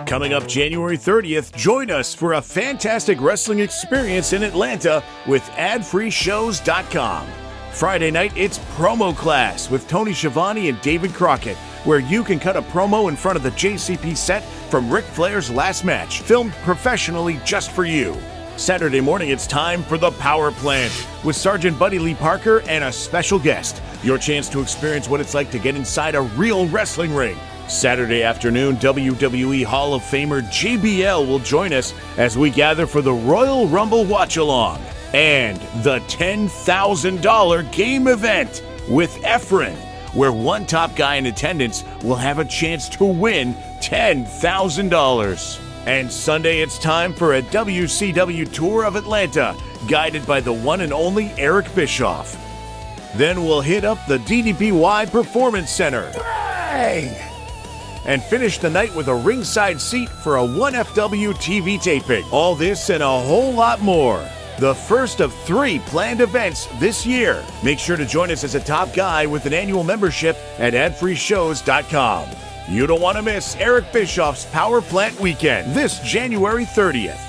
Coming up January 30th, join us for a fantastic wrestling experience in Atlanta with adfreeshows.com. Friday night, it's Promo Class with Tony Schiavone and David Crockett, where you can cut a promo in front of the JCP set from Ric Flair's last match, filmed professionally just for you. Saturday morning, it's time for the Power Plant with Sergeant Buddy Lee Parker and a special guest. Your chance to experience what it's like to get inside a real wrestling ring. Saturday afternoon, WWE Hall of Famer JBL will join us as we gather for the Royal Rumble Watch-Along and the $10,000 game event with Efren, where one top guy in attendance will have a chance to win $10,000. And Sunday, it's time for a WCW tour of Atlanta, guided by the one and only Eric Bischoff. Then we'll hit up the DDPY Performance Center. Bang! And finish the night with a ringside seat for a 1FW TV taping. All this and a whole lot more. The first of 3 planned events this year. Make sure to join us as a top guy with an annual membership at adfreeshows.com. You don't want to miss Eric Bischoff's Power Plant Weekend this January 30th.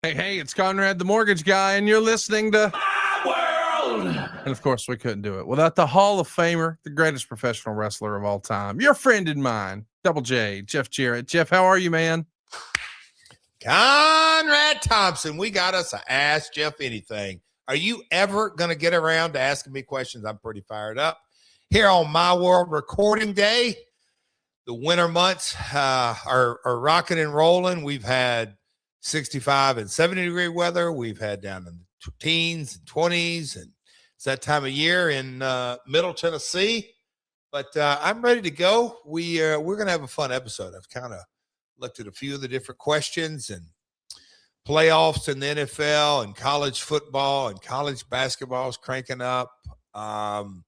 Hey, it's Conrad, the mortgage guy, and you're listening to My World. And of course, we couldn't do it without the Hall of Famer, the greatest professional wrestler of all time, your friend and mine, Double J, Jeff Jarrett. Jeff, how are you, man? Conrad Thompson, we got us a Ask Jeff Anything. Are you ever going to get around to asking me questions? I'm pretty fired up. Here on My World recording day, the winter months are rocking and rolling. We've had 65 and 70 degree weather. We've had down in the teens and 20s, and it's that time of year in Middle Tennessee. But I'm ready to go. We're going to have a fun episode. I've kind of looked at a few of the different questions and playoffs in the NFL and college football and college basketball is cranking up. Connie,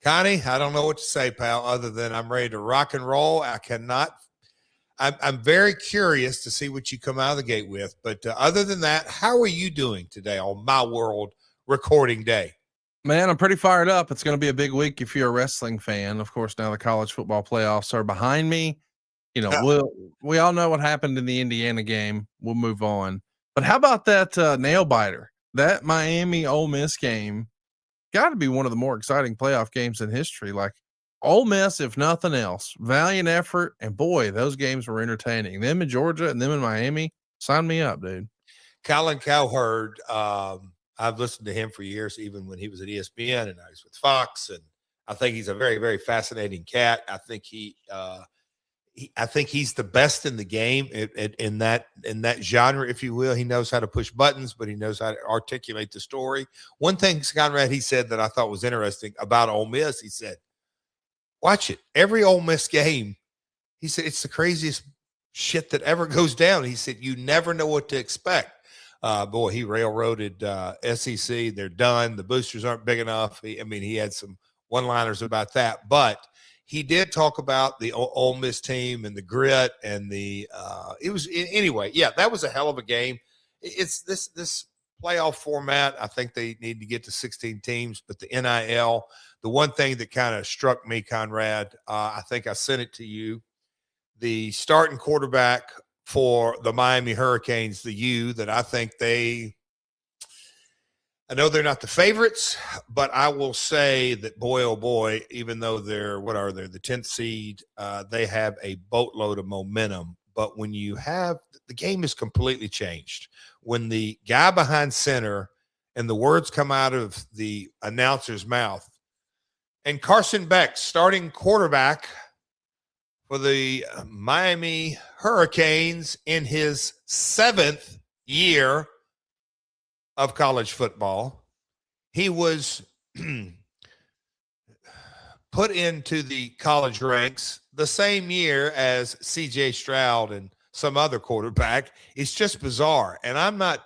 I don't know what to say, pal, other than I'm ready to rock and roll. I'm very curious to see what you come out of the gate with. But other than that, how are you doing today on My World recording day? Man, I'm pretty fired up. It's going to be a big week if you're a wrestling fan. Of course, now the college football playoffs are behind me. You know, we all know what happened in the Indiana game. We'll move on. But how about that nail biter? That Miami Ole Miss game got to be one of the more exciting playoff games in history. Like, Ole Miss, if nothing else, valiant effort, and boy, those games were entertaining. Them in Georgia and them in Miami, sign me up, dude. Colin Cowherd, I've listened to him for years, even when he was at ESPN and I was with Fox, and I think he's a very, very fascinating cat. I think I think he's the best in the game in that genre, if you will. He knows how to push buttons, but he knows how to articulate the story. One thing, Conrad, he said that I thought was interesting about Ole Miss. He said, watch it. Every Ole Miss game, he said, it's the craziest shit that ever goes down. He said, you never know what to expect. Boy, he railroaded SEC. They're done. The boosters aren't big enough. He had some one-liners about that. But he did talk about the Ole Miss team and the grit and anyway, yeah, that was a hell of a game. It's this playoff format. I think they need to get to 16 teams, but the NIL, the one thing that kind of struck me, Conrad, I think I sent it to you, the starting quarterback for the Miami Hurricanes, the U, that I think I know they're not the favorites, but I will say that, boy, oh boy, even though they're the 10th seed, they have a boatload of momentum. But when you have, the game is completely changed. When the guy behind center and the words come out of the announcer's mouth, and Carson Beck, starting quarterback for the Miami Hurricanes in his 7th year of college football, he was put into the college ranks the same year as C.J. Stroud and some other quarterback. It's just bizarre. And I'm not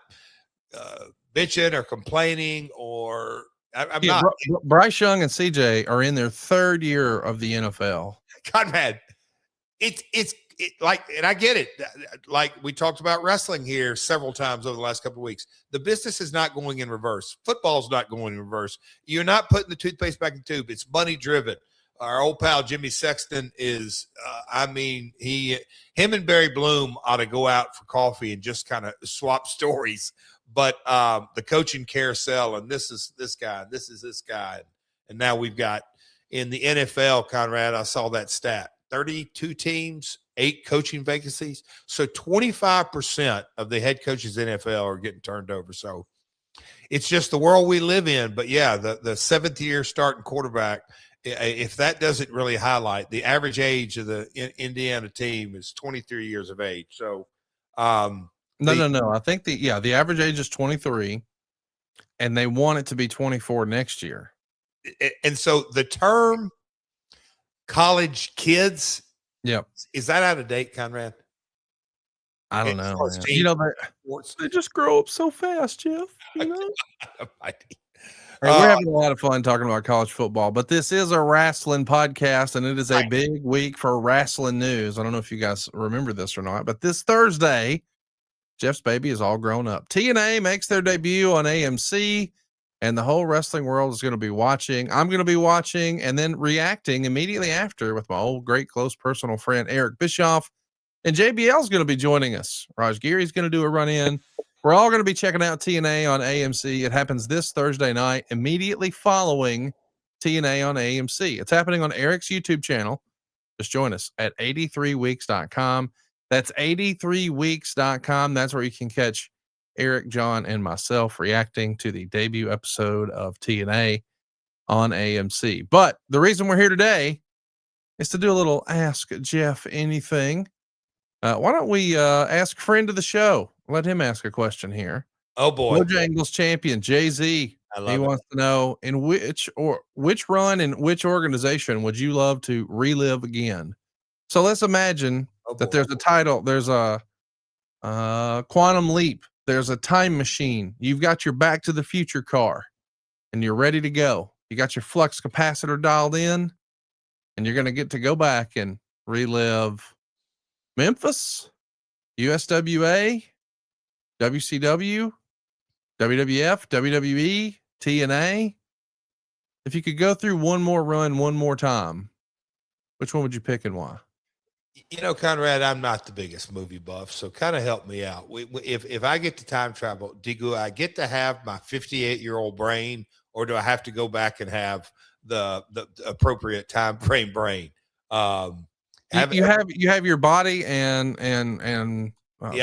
bitching or complaining or I'm not. Bryce Young and CJ are in their 3rd year of the NFL. Conrad, it's and I get it. Like we talked about wrestling here several times over the last couple of weeks. The business is not going in reverse. Football's not going in reverse. You're not putting the toothpaste back in the tube. It's money driven. Our old pal Jimmy Sexton is, him and Barry Bloom ought to go out for coffee and just kind of swap stories. But the coaching carousel, and this is this guy, this is this guy. And now we've got in the NFL, Conrad, I saw that stat, 32 teams, 8 coaching vacancies. So 25% of the head coaches in NFL are getting turned over. So it's just the world we live in. But yeah, the seventh year starting quarterback, if that doesn't really highlight the average age of the Indiana team is 23 years of age. So no. I think the average age is 23 and they want it to be 24 next year. And so the term college kids, is that out of date, Conrad? I don't know. You know, they just grow up so fast, Jeff. You know? We're having a lot of fun talking about college football, but this is a wrestling podcast, and it is a big week for wrestling news. I don't know if you guys remember this or not, but this Thursday, Jeff's baby is all grown up. TNA makes their debut on AMC, and the whole wrestling world is going to be watching. I'm going to be watching and then reacting immediately after with my old great close personal friend Eric Bischoff, and JBL is going to be joining us. Raj Giri is going to do a run-in. We're all going to be checking out TNA on AMC. It happens this Thursday night, immediately following TNA on AMC. It's happening on Eric's YouTube channel. Just join us at 83weeks.com. That's 83weeks.com. That's where you can catch Eric, John, and myself reacting to the debut episode of TNA on AMC. But the reason we're here today is to do a little Ask Jeff Anything. Why don't we ask friend of the show? Let him ask a question here. Oh boy. Bojangles champion Jay-Z. He wants to know which run in which organization would you love to relive again? So let's imagine that there's a title, there's a quantum leap, there's a time machine. You've got your Back to the Future car and you're ready to go. You got your flux capacitor dialed in and you're going to get to go back and relive Memphis, USWA, WCW, WWF, WWE, TNA. If you could go through one more run one more time, which one would you pick and why? You know, Conrad, I'm not the biggest movie buff, so kind of help me out. If I get to time travel, do I get to have my 58-year-old brain, or do I have to go back and have the appropriate time frame brain? You have your body and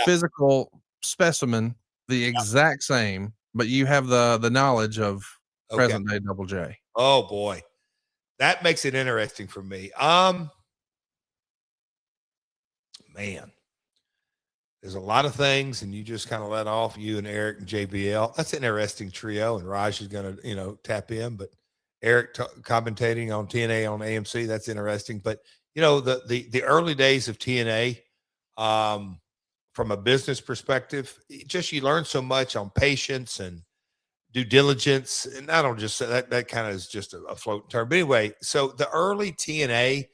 physical specimen the exact same, but you have the knowledge of present day Double J. Oh boy, that makes it interesting for me. Man, there's a lot of things, and you just kind of let off, you and Eric and JBL. That's an interesting trio, and Raj is going to tap in, but Eric commentating on TNA on AMC, that's interesting. But the early days of TNA, from a business perspective, you learn so much on patience and due diligence. And I don't just say that kind of is just a floating term. But anyway, so the early TNA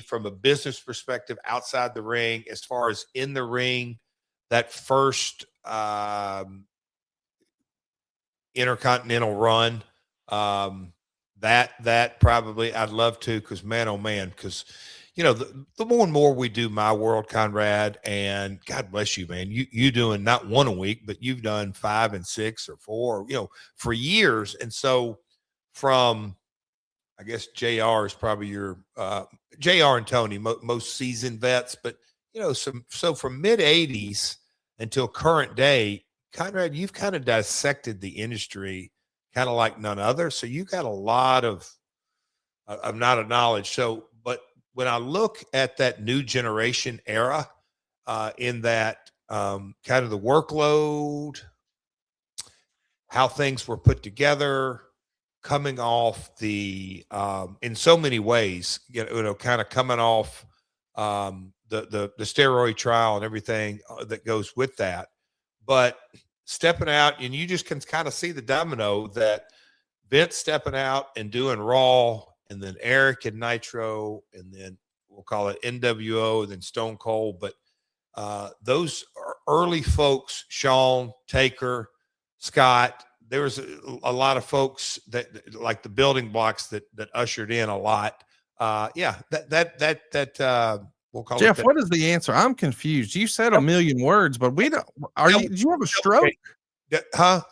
from a business perspective, outside the ring, as far as in the ring, that first intercontinental run, that probably I'd love to, because man, oh man, because the more and more we do My World, Conrad, and God bless you, man, you doing not one a week, but you've done 5 and 6 or 4, for years. And so from, I guess JR is probably your JR and Tony, most seasoned vets, but so from mid 80s until current day, Conrad, you've kind of dissected the industry kind of like none other. So you got a lot of not of knowledge. So, but when I look at that new generation era, in that kind of the workload, how things were put together, coming off the in so many ways, kind of coming off the steroid trial and everything that goes with that, but stepping out, and you just can kind of see the domino that Vince stepping out and doing Raw, and then Eric and Nitro, and then we'll call it NWO, then Stone Cold. But those early folks, Sean, Taker, Scott, there was a lot of folks that like the building blocks that ushered in a lot. We'll call Jeff, it. what is the answer? I'm confused. You said a million words, but we don't. Did you have a stroke?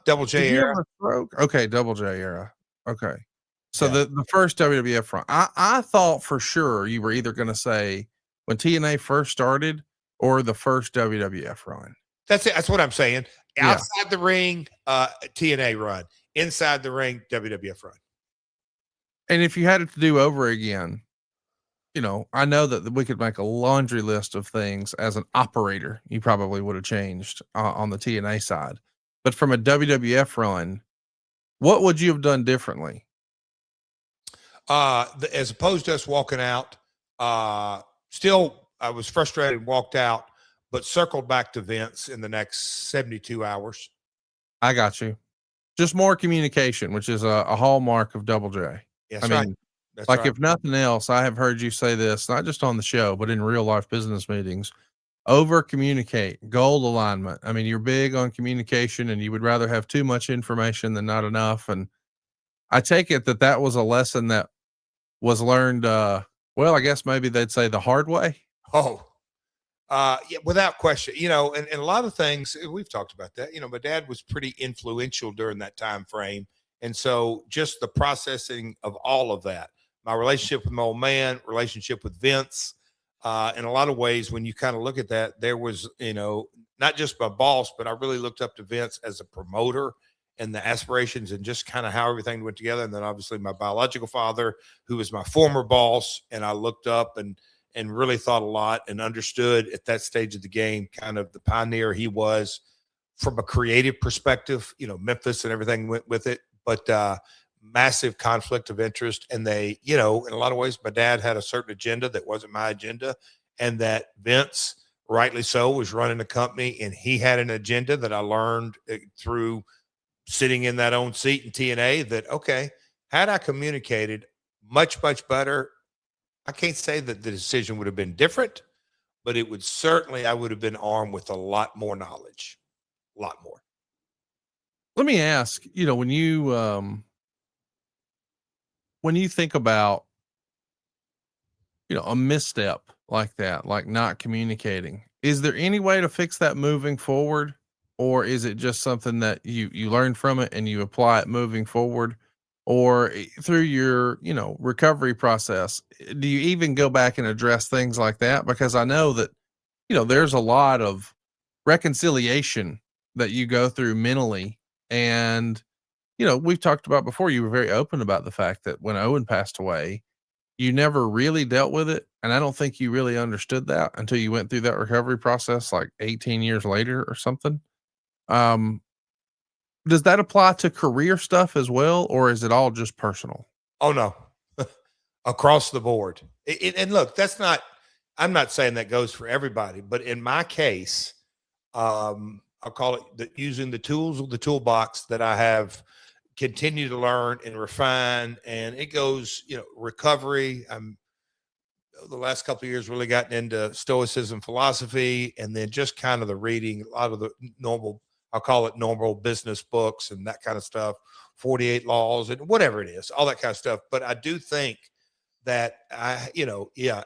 Double J Did you era? have a stroke? Okay, Double J era. Okay. So Yeah. the first WWF run, I thought for sure you were either going to say when TNA first started or the first WWF run. That's it. That's what I'm saying. Yeah. Outside the ring, TNA run. Inside the ring, WWF run. And if you had it to do over again, I know that we could make a laundry list of things as an operator. You probably would have changed on the TNA side, but from a WWF run, what would you have done differently? As opposed to us walking out, still I was frustrated and walked out, but circled back to Vince in the next 72 hours. I got you. Just more communication, which is a hallmark of Double J. That's right. That's right. If nothing else, I have heard you say this, not just on the show, but in real life business meetings, over communicate, goal alignment. I mean, you're big on communication and you would rather have too much information than not enough. And I take it that was a lesson that was learned, well, I guess maybe they'd say the hard way. Oh, yeah, without question, and a lot of things we've talked about that, my dad was pretty influential during that time frame. And so just the processing of all of that, my relationship with my old man, relationship with Vince, in a lot of ways, when you kind of look at that, there was, not just my boss, but I really looked up to Vince as a promoter and the aspirations and just kind of how everything went together. And then obviously my biological father, who was my former boss. And I looked up and really thought a lot and understood at that stage of the game, kind of the pioneer he was from a creative perspective. Memphis and everything went with it, but massive conflict of interest. And they, in a lot of ways, my dad had a certain agenda that wasn't my agenda, and that Vince, rightly so, was running a company, and he had an agenda that I learned through sitting in that own seat in TNA, that, okay, had I communicated much, much better, I can't say that the decision would have been different, but it would certainly, I would have been armed with a lot more knowledge, a lot more. Let me ask, when you think about, a misstep like that, like not communicating, is there any way to fix that moving forward? Or is it just something that you learn from it and you apply it moving forward? Or through your, recovery process, do you even go back and address things like that? Because I know that, there's a lot of reconciliation that you go through mentally. And, we've talked about before, you were very open about the fact that when Owen passed away, you never really dealt with it. And I don't think you really understood that until you went through that recovery process, like 18 years later or something. Does that apply to career stuff as well, or is it all just personal? Oh no, across the board. And look, I'm not saying that goes for everybody, but in my case, I'll call it using the tools of the toolbox that I have continued to learn and refine. And it goes, recovery. The last couple of years really gotten into stoicism philosophy, and then just kind of the reading, a lot of the normal, I'll call it normal business books and that kind of stuff, 48 laws and whatever it is, all that kind of stuff. But I do think that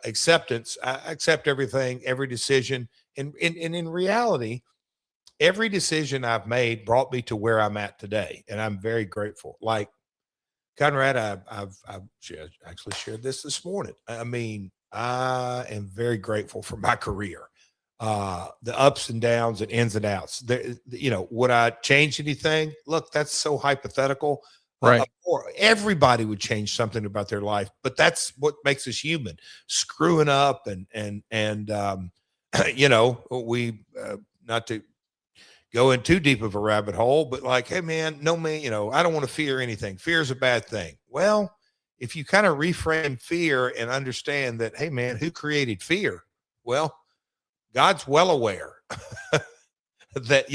acceptance, I accept everything, every decision. And in reality, every decision I've made brought me to where I'm at today. And I'm very grateful. Like Conrad, I've actually shared this morning. I mean, I am very grateful for my career. The ups and downs and ins and outs. Would I change anything? Look, that's so hypothetical. Right. Everybody would change something about their life, but that's what makes us human. Screwing up and we not to go in too deep of a rabbit hole, but like, hey man, no man, I don't want to fear anything. Fear is a bad thing. Well, if you kind of reframe fear and understand that, hey man, who created fear? Well, God's well aware that,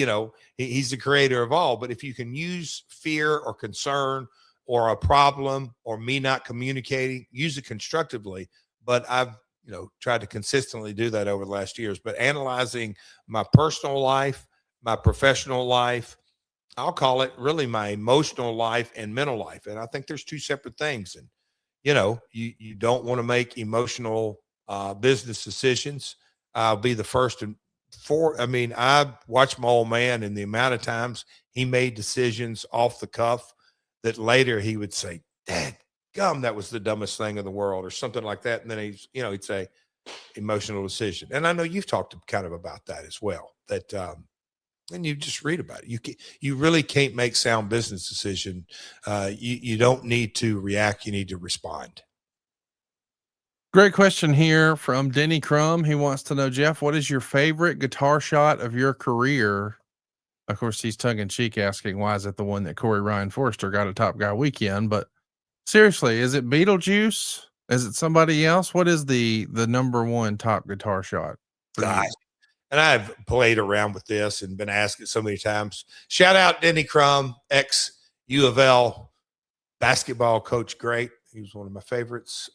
he's the creator of all. But if you can use fear or concern or a problem or me not communicating, use it constructively. But I've, tried to consistently do that over the last years. But analyzing my personal life, my professional life, I'll call it really my emotional life and mental life. And I think there's two separate things. And, you don't want to make emotional business decisions. I'll be the first and I mean, I watched my old man and the amount of times he made decisions off the cuff that later he would say, Dad, gum, that was the dumbest thing in the world, or something like that. And then he'd say emotional decision. And I know you've talked kind of about that as well, that, and you just read about it. You really can't make sound business decision. You don't need to react. You need to respond. Great question here from Denny Crum. He wants to know, Jeff, what is your favorite guitar shot of your career? Of course, he's tongue in cheek asking, why is it the one that Corey Ryan Forrester got a Top Guy weekend? But seriously, is it Beetlejuice? Is it somebody else? What is the number one top guitar shot? Guys, and I've played around with this and been asked it so many times. Shout out Denny Crum, ex U of L basketball coach. Great. He was one of my favorites.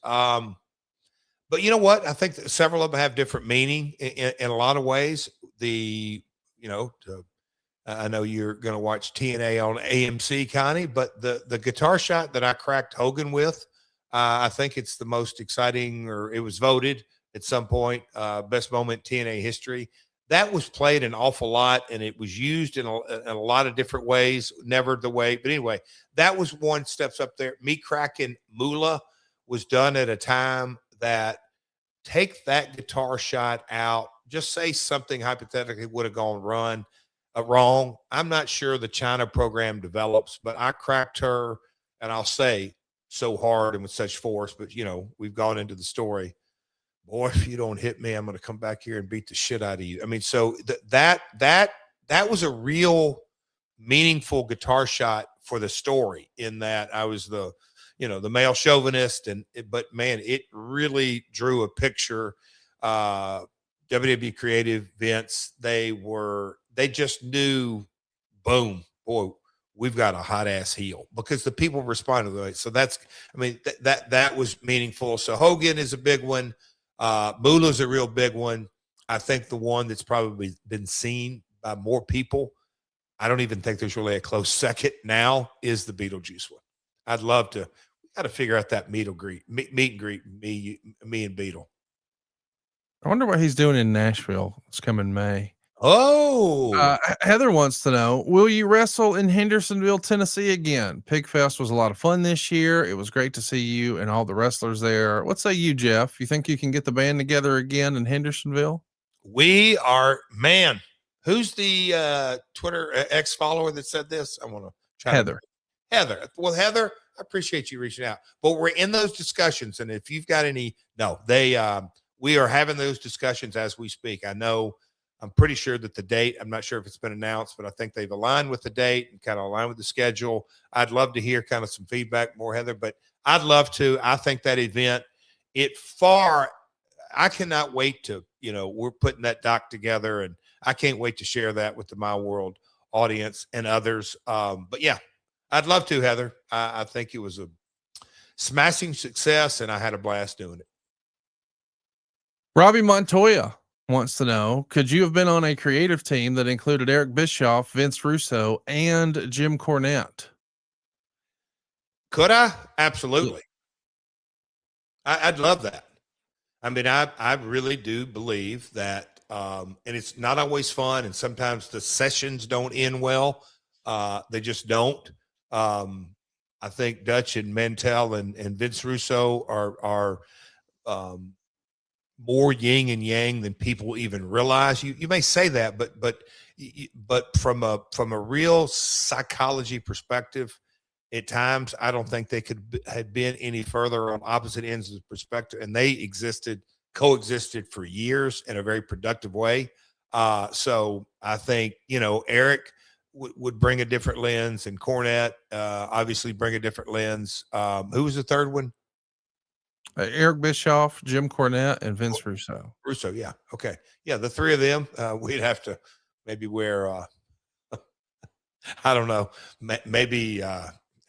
But you know what? I think that several of them have different meaning in a lot of ways. I know you're going to watch TNA on AMC, Connie, but the guitar shot that I cracked Hogan with, I think it's the most exciting, or it was voted at some point, best moment TNA history. That was played an awful lot, and it was used in a lot of different ways, never the way. But anyway, that was one steps up there. Me cracking Moolah was done at a time that take that guitar shot out, just say something hypothetically would have gone wrong. I'm not sure the China program develops, but I cracked her, and I'll say so hard and with such force, but we've gone into the story. Boy, if you don't hit me, I'm going to come back here and beat the shit out of you. I mean, so that was a real meaningful guitar shot for the story, in that I was the male chauvinist, but man, it really drew a picture. WWE Creative, Vince, they just knew, boom, boy, we've got a hot ass heel, because the people responded to it. So that was meaningful. So Hogan is a big one. Moolah's a real big one. I think the one that's probably been seen by more people, I don't even think there's really a close second now, is the Beetlejuice one. I'd love to. We got to figure out that meet and greet, me and Beetle. I wonder what he's doing in Nashville. It's coming May. Oh, Heather wants to know, will you wrestle in Hendersonville, Tennessee again? Pigfest was a lot of fun this year. It was great to see you and all the wrestlers there. What say you, Jeff? You think you can get the band together again in Hendersonville? we are, man. Who's the Twitter ex follower that said this? I want to try. Heather. Heather. Well, Heather, I appreciate you reaching out, but we're in those discussions. And if you've got any, we are having those discussions as we speak. I'm pretty sure that the date, I'm not sure if it's been announced, but I think they've aligned with the date and kind of aligned with the schedule. I'd love to hear kind of some feedback more, Heather, but I'd love to. I think that event, I cannot wait to, we're putting that doc together, and I can't wait to share that with the My World audience and others. But yeah, I'd love to, Heather. I think it was a smashing success, and I had a blast doing it. Robbie Montoya wants to know, could you have been on a creative team that included Eric Bischoff, Vince Russo, and Jim Cornette? Could I? Absolutely. I'd love that. I mean, I really do believe that, and it's not always fun, and sometimes the sessions don't end well. They just don't. I think Dutch and Mantell and Vince Russo are more yin and yang than people even realize. You may say that, but from a real psychology perspective, at times I don't think they could have been any further on opposite ends of the perspective, and they coexisted for years in a very productive way. So I think Eric would bring a different lens, and Cornette obviously bring a different lens. Who was the third one? Eric Bischoff, Jim Cornette, and Vince Russo. Russo, yeah. Okay. Yeah, the three of them, we'd have to maybe wear, I don't know, maybe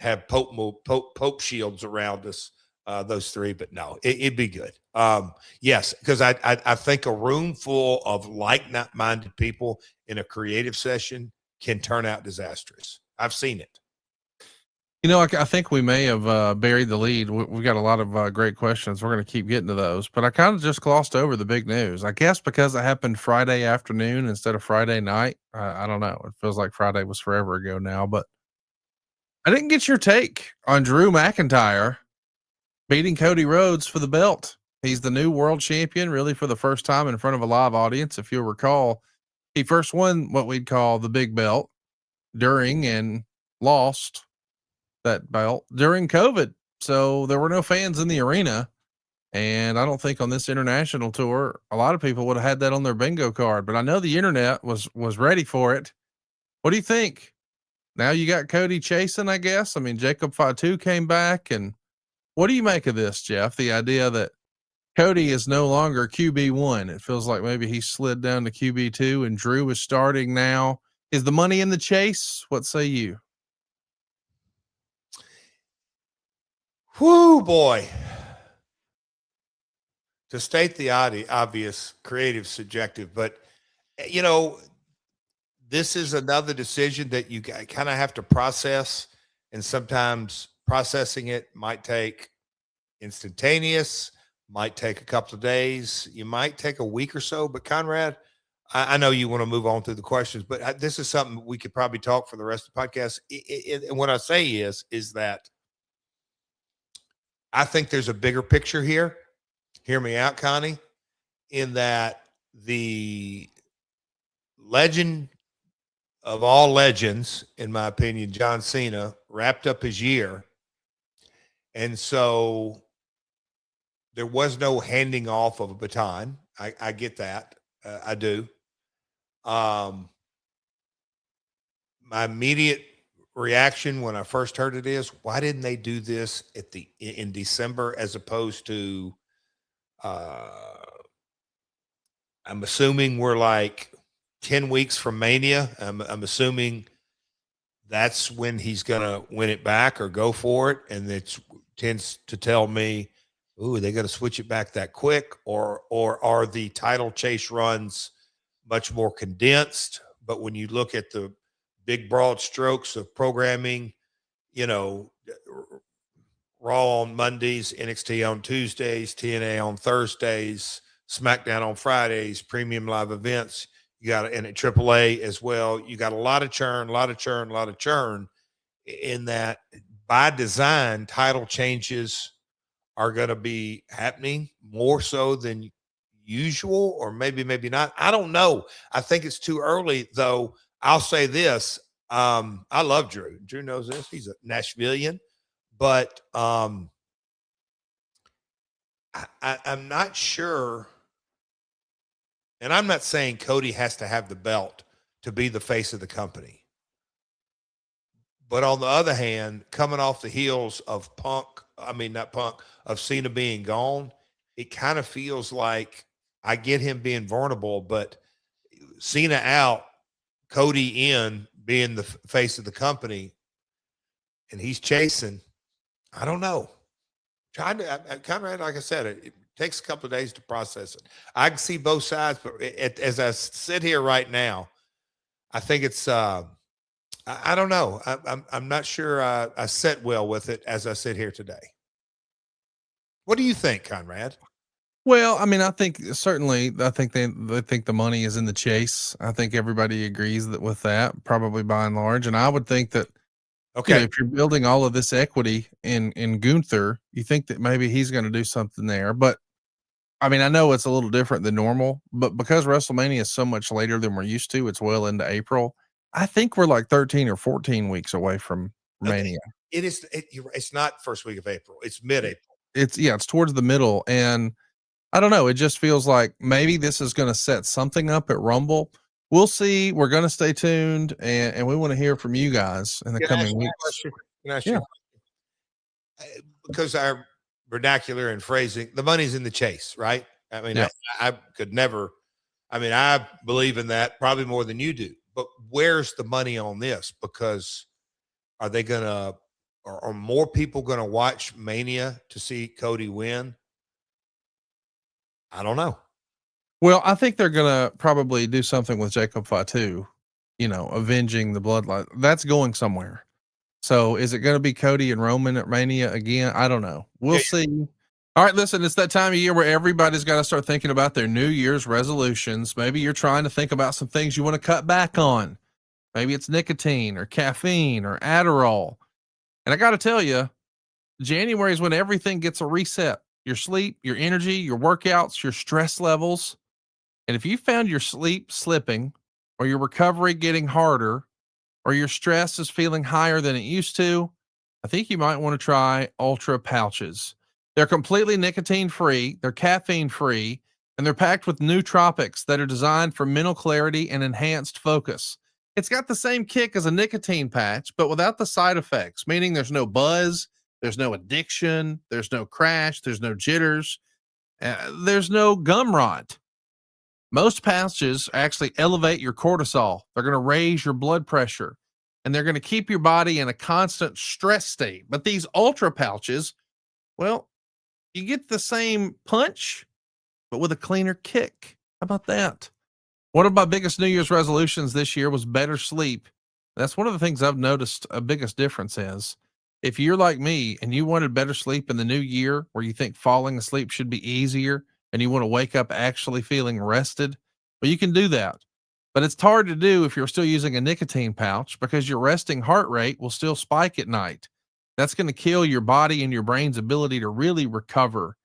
have Pope shields around us those three, but no, it'd be good. Yes, because I think a room full of like-minded people in a creative session can turn out disastrous. I've seen it. I think we may have buried the lead. We've got a lot of great questions. We're going to keep getting to those, but I kind of just glossed over the big news. I guess because it happened Friday afternoon instead of Friday night. I don't know. It feels like Friday was forever ago now, but I didn't get your take on Drew McIntyre beating Cody Rhodes for the belt. He's the new world champion, really for the first time in front of a live audience. If you'll recall, he first won what we'd call the big belt during and lost that belt during COVID. So there were no fans in the arena. And I don't think on this international tour, a lot of people would have had that on their bingo card, but I know the internet was ready for it. What do you think? Now you got Cody chasing, I guess. I mean, Jacob Fatu came back, and what do you make of this, Jeff? The idea that Cody is no longer QB1. It feels like maybe he slid down to QB2 and Drew is starting now. Is the money in the chase? What say you? Whoo, boy. To state the obvious, creative, subjective, but this is another decision that you kind of have to process, and sometimes processing it might take instantaneous, might take a couple of days, you might take a week or so. But Conrad, I know you want to move on through the questions, but this is something we could probably talk for the rest of the podcast. And what I say is that I think there's a bigger picture here. Hear me out, Connie, in that the legend of all legends, in my opinion, John Cena, wrapped up his year. And so there was no handing off of a baton. I get that. I do. My immediate reaction when I first heard it is, why didn't they do this in December as opposed to I'm assuming we're like 10 weeks from Mania. I'm assuming that's when he's going to win it back or go for it. And it tends to tell me, ooh, they got to switch it back that quick, or are the title chase runs much more condensed? But when you look at the big broad strokes of programming, Raw on Mondays, NXT on Tuesdays, TNA on Thursdays, SmackDown on Fridays, premium live events. You got and at AAA as well. You got a lot of churn in that. By design, title changes are going to be happening more so than usual, or maybe not. I don't know. I think it's too early, though. I'll say this. I love Drew. Drew knows this. He's a Nashvilleian. But I'm not sure, and I'm not saying Cody has to have the belt to be the face of the company. But on the other hand, coming off the heels of of Cena being gone, it kind of feels like, I get him being vulnerable, but Cena out, Cody in, being the face of the company, and he's chasing. I don't know. Conrad, like I said, it takes a couple of days to process it. I can see both sides, but as I sit here right now, I think it's. I don't know. I'm not sure I sit well with it as I sit here today. What do you think, Conrad? Well, I mean, I think certainly, I think they think the money is in the chase. I think everybody agrees with that, probably by and large. And I would think that, okay, if you're building all of this equity in Gunther, you think that maybe he's going to do something there. But I mean, I know it's a little different than normal, but because WrestleMania is so much later than we're used to, it's well into April. I think we're like 13 or 14 weeks away from Mania. It is. It's not first week of April. It's mid-April. It's towards the middle, and I don't know. It just feels like maybe this is going to set something up at Rumble. We'll see. We're going to stay tuned, and we want to hear from you guys in the coming weeks. Yeah. Because our vernacular and phrasing, the money's in the chase, right? I mean, yeah. I could never. I mean, I believe in that probably more than you do. But where's the money on this? Because are they going to are more people going to watch Mania to see Cody win? I don't know. Well, I think they're going to probably do something with Jacob Fatu, avenging the bloodline. That's going somewhere. So is it going to be Cody and Roman at Mania again? I don't know. We'll see. All right, listen, it's that time of year where everybody's got to start thinking about their New Year's resolutions. Maybe you're trying to think about some things you want to cut back on. Maybe it's nicotine or caffeine or Adderall. And I got to tell you, January is when everything gets a reset. Your sleep, your energy, your workouts, your stress levels. And if you found your sleep slipping or your recovery getting harder or your stress is feeling higher than it used to, I think you might want to try Ultra Pouches. They're completely nicotine free, they're caffeine free, and they're packed with nootropics that are designed for mental clarity and enhanced focus. It's got the same kick as a nicotine patch, but without the side effects, meaning there's no buzz, there's no addiction, there's no crash, there's no jitters, there's no gum rot. Most pouches actually elevate your cortisol. They're going to raise your blood pressure, and they're going to keep your body in a constant stress state. But these Ultra Pouches, well, you get the same punch, but with a cleaner kick. How about that? One of my biggest New Year's resolutions this year was better sleep. That's one of the things I've noticed a biggest difference is. If you're like me and you wanted better sleep in the new year, where you think falling asleep should be easier and you want to wake up actually feeling rested, well, you can do that. But it's hard to do if you're still using a nicotine pouch because your resting heart rate will still spike at night. That's going to kill your body and your brain's ability to really recover.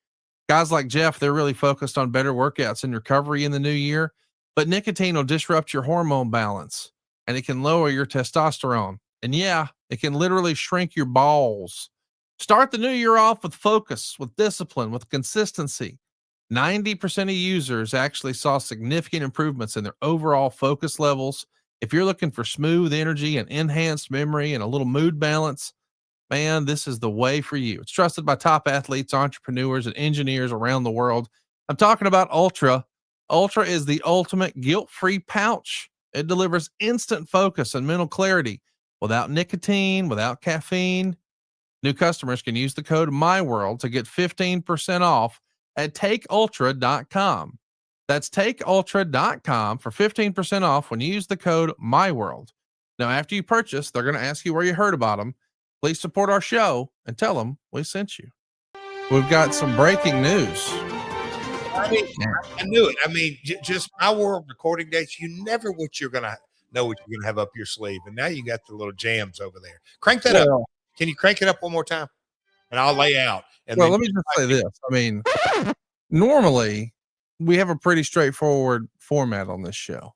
Guys like Jeff, they're really focused on better workouts and recovery in the new year, but nicotine will disrupt your hormone balance and it can lower your testosterone. And yeah, it can literally shrink your balls. Start the new year off with focus, with discipline, with consistency. 90% of users actually saw significant improvements in their overall focus levels. If you're looking for smooth energy and enhanced memory and a little mood balance, man, this is the way for you. It's trusted by top athletes, entrepreneurs, and engineers around the world. I'm talking about Ultra. Ultra is the ultimate guilt-free pouch. It delivers instant focus and mental clarity without nicotine, without caffeine. New customers can use the code MyWorld to get 15% off at takeultra.com. That's takeultra.com for 15% off when you use the code MyWorld. Now, after you purchase, they're going to ask you where you heard about them. Please support our show and tell them we sent you. We've got some breaking news. I knew it. I mean, just my world recording dates, you never know what you're going to have up your sleeve. And now you got the little jams over there. Crank that up. Can you crank it up one more time? And I'll lay out. And let me just say this. I mean, normally we have a pretty straightforward format on this show.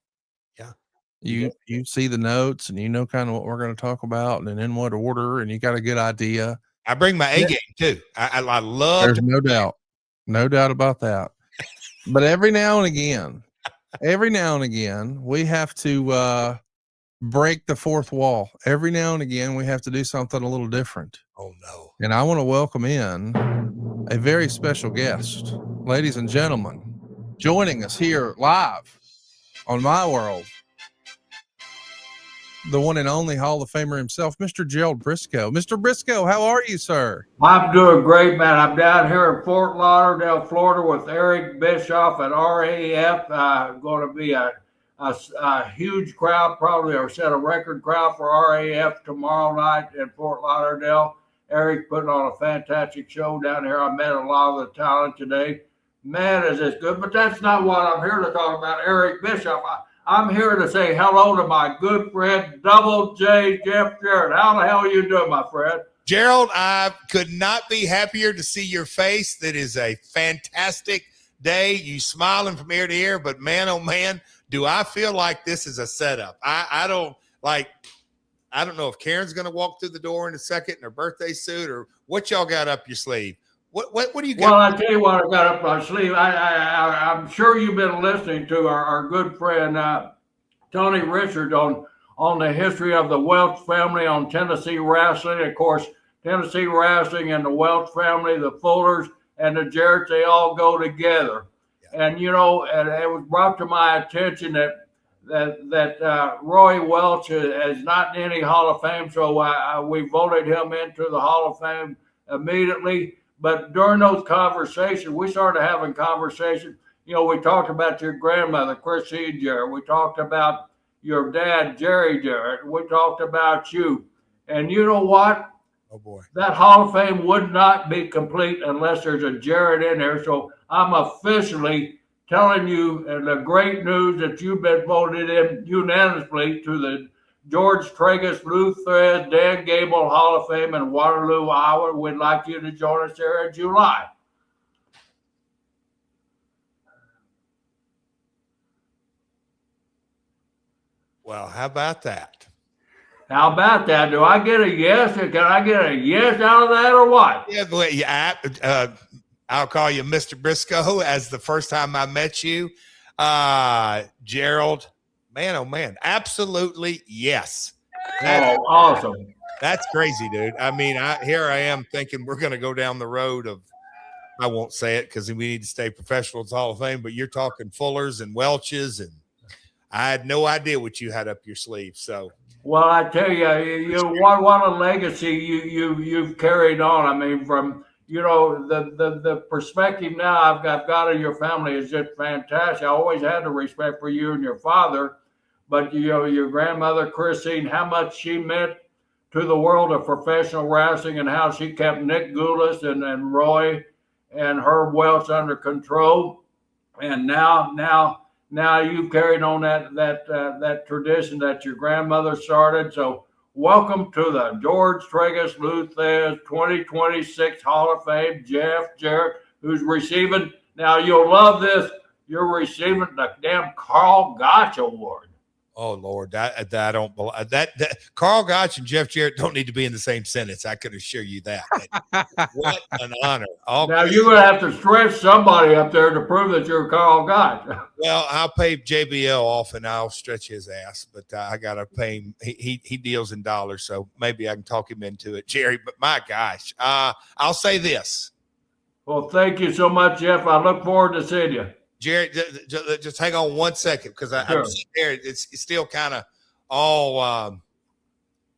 Yeah. You see the notes and you know kind of what we're going to talk about and in what order, and you got a good idea. I bring my A game too. I love. There's no doubt about that. But every now and again, we have to break the fourth wall. Every now and again, we have to do something a little different. Oh no! And I want to welcome in a very special guest, ladies and gentlemen, joining us here live on My World. The one and only Hall of Famer himself, Mr. Gerald Briscoe. Mr. Briscoe, how are you, sir? I'm doing great, man. I'm down here in Fort Lauderdale, Florida with Eric Bischoff at RAF. Going to be a huge crowd, probably, or set a record crowd for RAF tomorrow night in Fort Lauderdale. Eric putting on a fantastic show down here. I met a lot of the talent today. Man, is this good? But that's not what I'm here to talk about, Eric Bischoff. I'm here to say hello to my good friend, Double J Jeff Jarrett. How the hell are you doing, my friend? Gerald, I could not be happier to see your face. That is a fantastic day. You smiling from ear to ear, but man, oh man, do I feel like this is a setup. I don't know if Karen's going to walk through the door in a second in her birthday suit or what y'all got up your sleeve. What do you got? Well, I tell you what I got up my sleeve. I'm sure you've been listening to our good friend Tony Richard on the history of the Welch family on Tennessee wrestling. Of course, Tennessee wrestling and the Welch family, the Fullers and the Jarretts, they all go together. Yeah. And and it was brought to my attention that Roy Welch is not in any Hall of Fame, so we voted him into the Hall of Fame immediately. But during those conversations, we started having conversations. You know, we talked about your grandmother, Christine Jarrett. We talked about your dad, Jerry Jarrett. We talked about you. And you know what? Oh, boy. That Hall of Fame would not be complete unless there's a Jarrett in there. So I'm officially telling you the great news that you've been voted in unanimously to the George Tragus, Lou Thread, Dan Gable Hall of Fame in Waterloo, Iowa. We'd like you to join us there in July. Well, how about that? How about that? Do I get a yes? Or can I get a yes out of that or what? Yeah, I'll call you Mr. Briscoe as the first time I met you. Gerald, man, oh man, absolutely yes. Awesome. That's crazy, dude. I mean, here I am thinking we're going to go down the road of, I won't say it because we need to stay professional. It's Hall of Fame, but you're talking Fullers and Welches, and I had no idea what you had up your sleeve. So, well, I tell you, what a legacy you've carried on. I mean, from the perspective now I've got of your family is just fantastic. I always had the respect for you and your father, but your grandmother Christine, how much she meant to the world of professional wrestling and how she kept Nick Goulas and Roy and Herb Welch under control, and now you've carried on that tradition that your grandmother started. So welcome to the George Tragus Luthez 2026 Hall of Fame, Jeff Jarrett, who's receiving, now you'll love this, you're receiving the damn Carl Gotch Award. oh Lord, that I don't believe that Carl Gotch and Jeff Jarrett don't need to be in the same sentence. I can assure you that. What an honor! Now you're gonna have to stretch somebody up there to prove that you're Carl Gotch. Well, I'll pay JBL off and I'll stretch his ass, but I gotta pay him. He deals in dollars, so maybe I can talk him into it, Jerry. But my gosh, I'll say this. Well, thank you so much, Jeff. I look forward to seeing you. Jerry, just hang on 1 second because Sure. I'm scared. It's still kind of all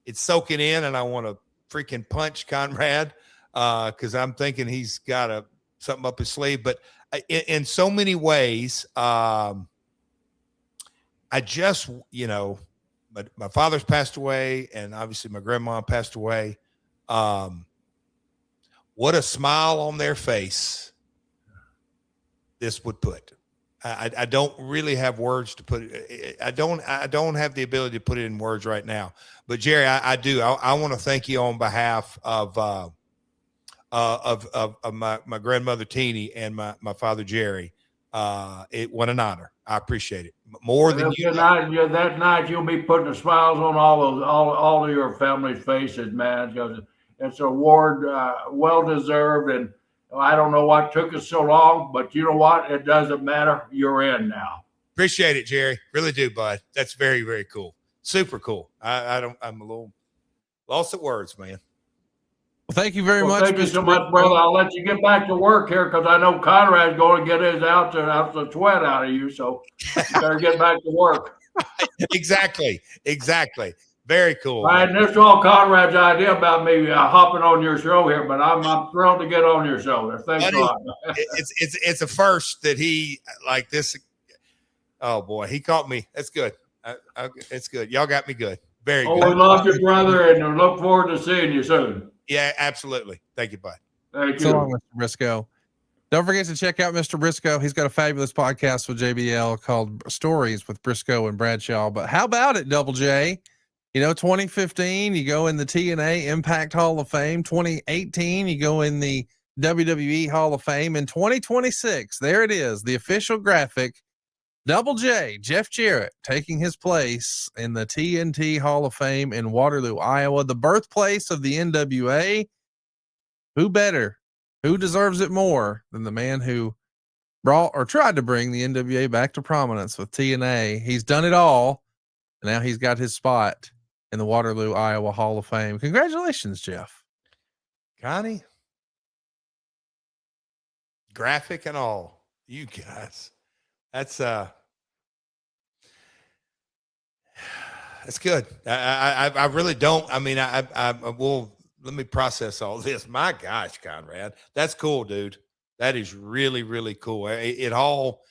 it's soaking in, and I want to freaking punch Conrad because I'm thinking he's got something up his sleeve. But in so many ways, I just my father's passed away, and obviously my grandma passed away. What a smile on their face this would put. I don't really have words to put it. I don't have the ability to put it in words right now. But Jerry, I do. I want to thank you on behalf of my grandmother Teeny and my father Jerry. What an honor. I appreciate it more than you. That night you'll be putting the smiles on all of your family's faces, man. Because it's an award well deserved, and I don't know what took us so long, but you know what? It doesn't matter. You're in now. Appreciate it, Jerry. Really do, bud. That's very, very cool. Super cool. I'm a little lost at words, man. Well, thank you very much. Thank you so much, brother. I'll let you get back to work here because I know Conrad's going to get his out the sweat out of you. So you better get back to work. Exactly. Very cool. Right, and this is all Conrad's idea about me hopping on your show here, but I'm thrilled to get on your show there. Thanks a lot. It's a first that he like this. Oh boy, he caught me. That's good. It's good. Y'all got me good. Very good. We love you, brother, and look forward to seeing you soon. Yeah, absolutely. Thank you, bud. Thank you. So long, Mr. Briscoe. Don't forget to check out Mr. Briscoe. He's got a fabulous podcast with JBL called Stories with Briscoe and Bradshaw. But how about it, Double J? 2015, you go in the TNA Impact Hall of Fame. 2018, you go in the WWE Hall of Fame. In 2026, there it is, the official graphic. Double J, Jeff Jarrett, taking his place in the TNT Hall of Fame in Waterloo, Iowa, the birthplace of the NWA. Who better? Who deserves it more than the man who brought or tried to bring the NWA back to prominence with TNA? He's done it all. And now he's got his spot in the Waterloo, Iowa Hall of Fame. Congratulations, Jeff. Connie. Graphic and all. You guys. That's That's good. I really don't. I mean, I will. Let me process all this. My gosh, Conrad, that's cool, dude. That is really, really cool. It all.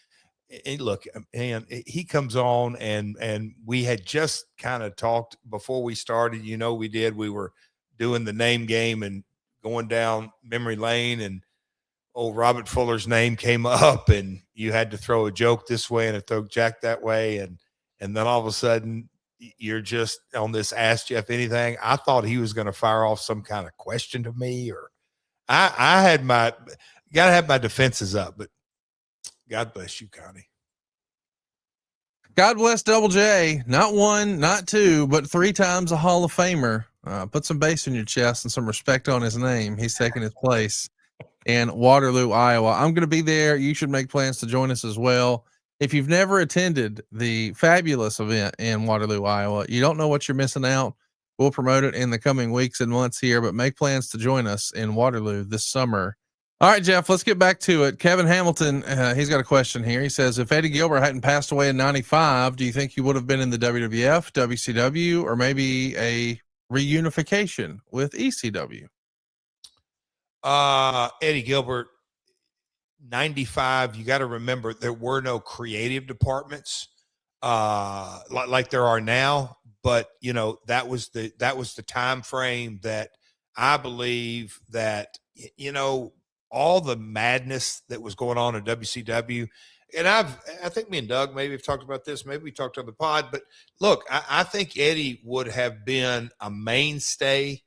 Look, and he comes on, and we had just kind of talked before we started. We were doing the name game and going down memory lane, and old Robert Fuller's name came up, and you had to throw a joke this way and a throw Jack that way, and then all of a sudden you're just on this Ask Jeff Anything. I thought he was going to fire off some kind of question to me, or I had got to have my defenses up, but God bless you, Connie. God bless Double J. Not one, not two, but 3 times a Hall of Famer. Put some bass in your chest and some respect on his name. He's taking his place in Waterloo, Iowa. I'm going to be there. You should make plans to join us as well. If you've never attended the fabulous event in Waterloo, Iowa, you don't know what you're missing out. We'll promote it in the coming weeks and months here, but make plans to join us in Waterloo this summer. All right, Jeff, let's get back to it. Kevin Hamilton, he's got a question here. He says, if Eddie Gilbert hadn't passed away in 95, do you think he would have been in the WWF, WCW, or maybe a reunification with ECW? Eddie Gilbert, 95, you got to remember there were no creative departments like there are now, but that was the time frame that I believe that all the madness that was going on in WCW. And I think me and Doug maybe have talked about this, maybe we talked on the pod, but look, I think Eddie would have been a mainstay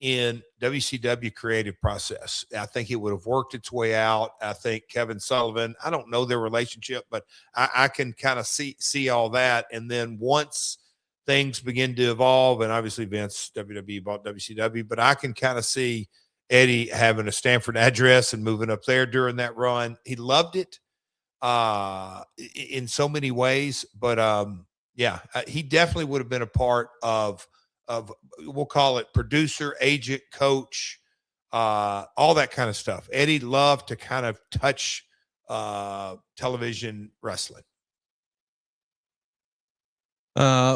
in WCW creative process. I think it would have worked its way out. I think Kevin Sullivan, I don't know their relationship, but I can kind of see all that. And then once things begin to evolve, and obviously Vince, WWE bought WCW, but I can kind of see Eddie having a Stanford address and moving up there during that run. He loved it in so many ways, but he definitely would have been a part of we'll call it producer, agent, coach, all that kind of stuff. Eddie loved to kind of touch television wrestling.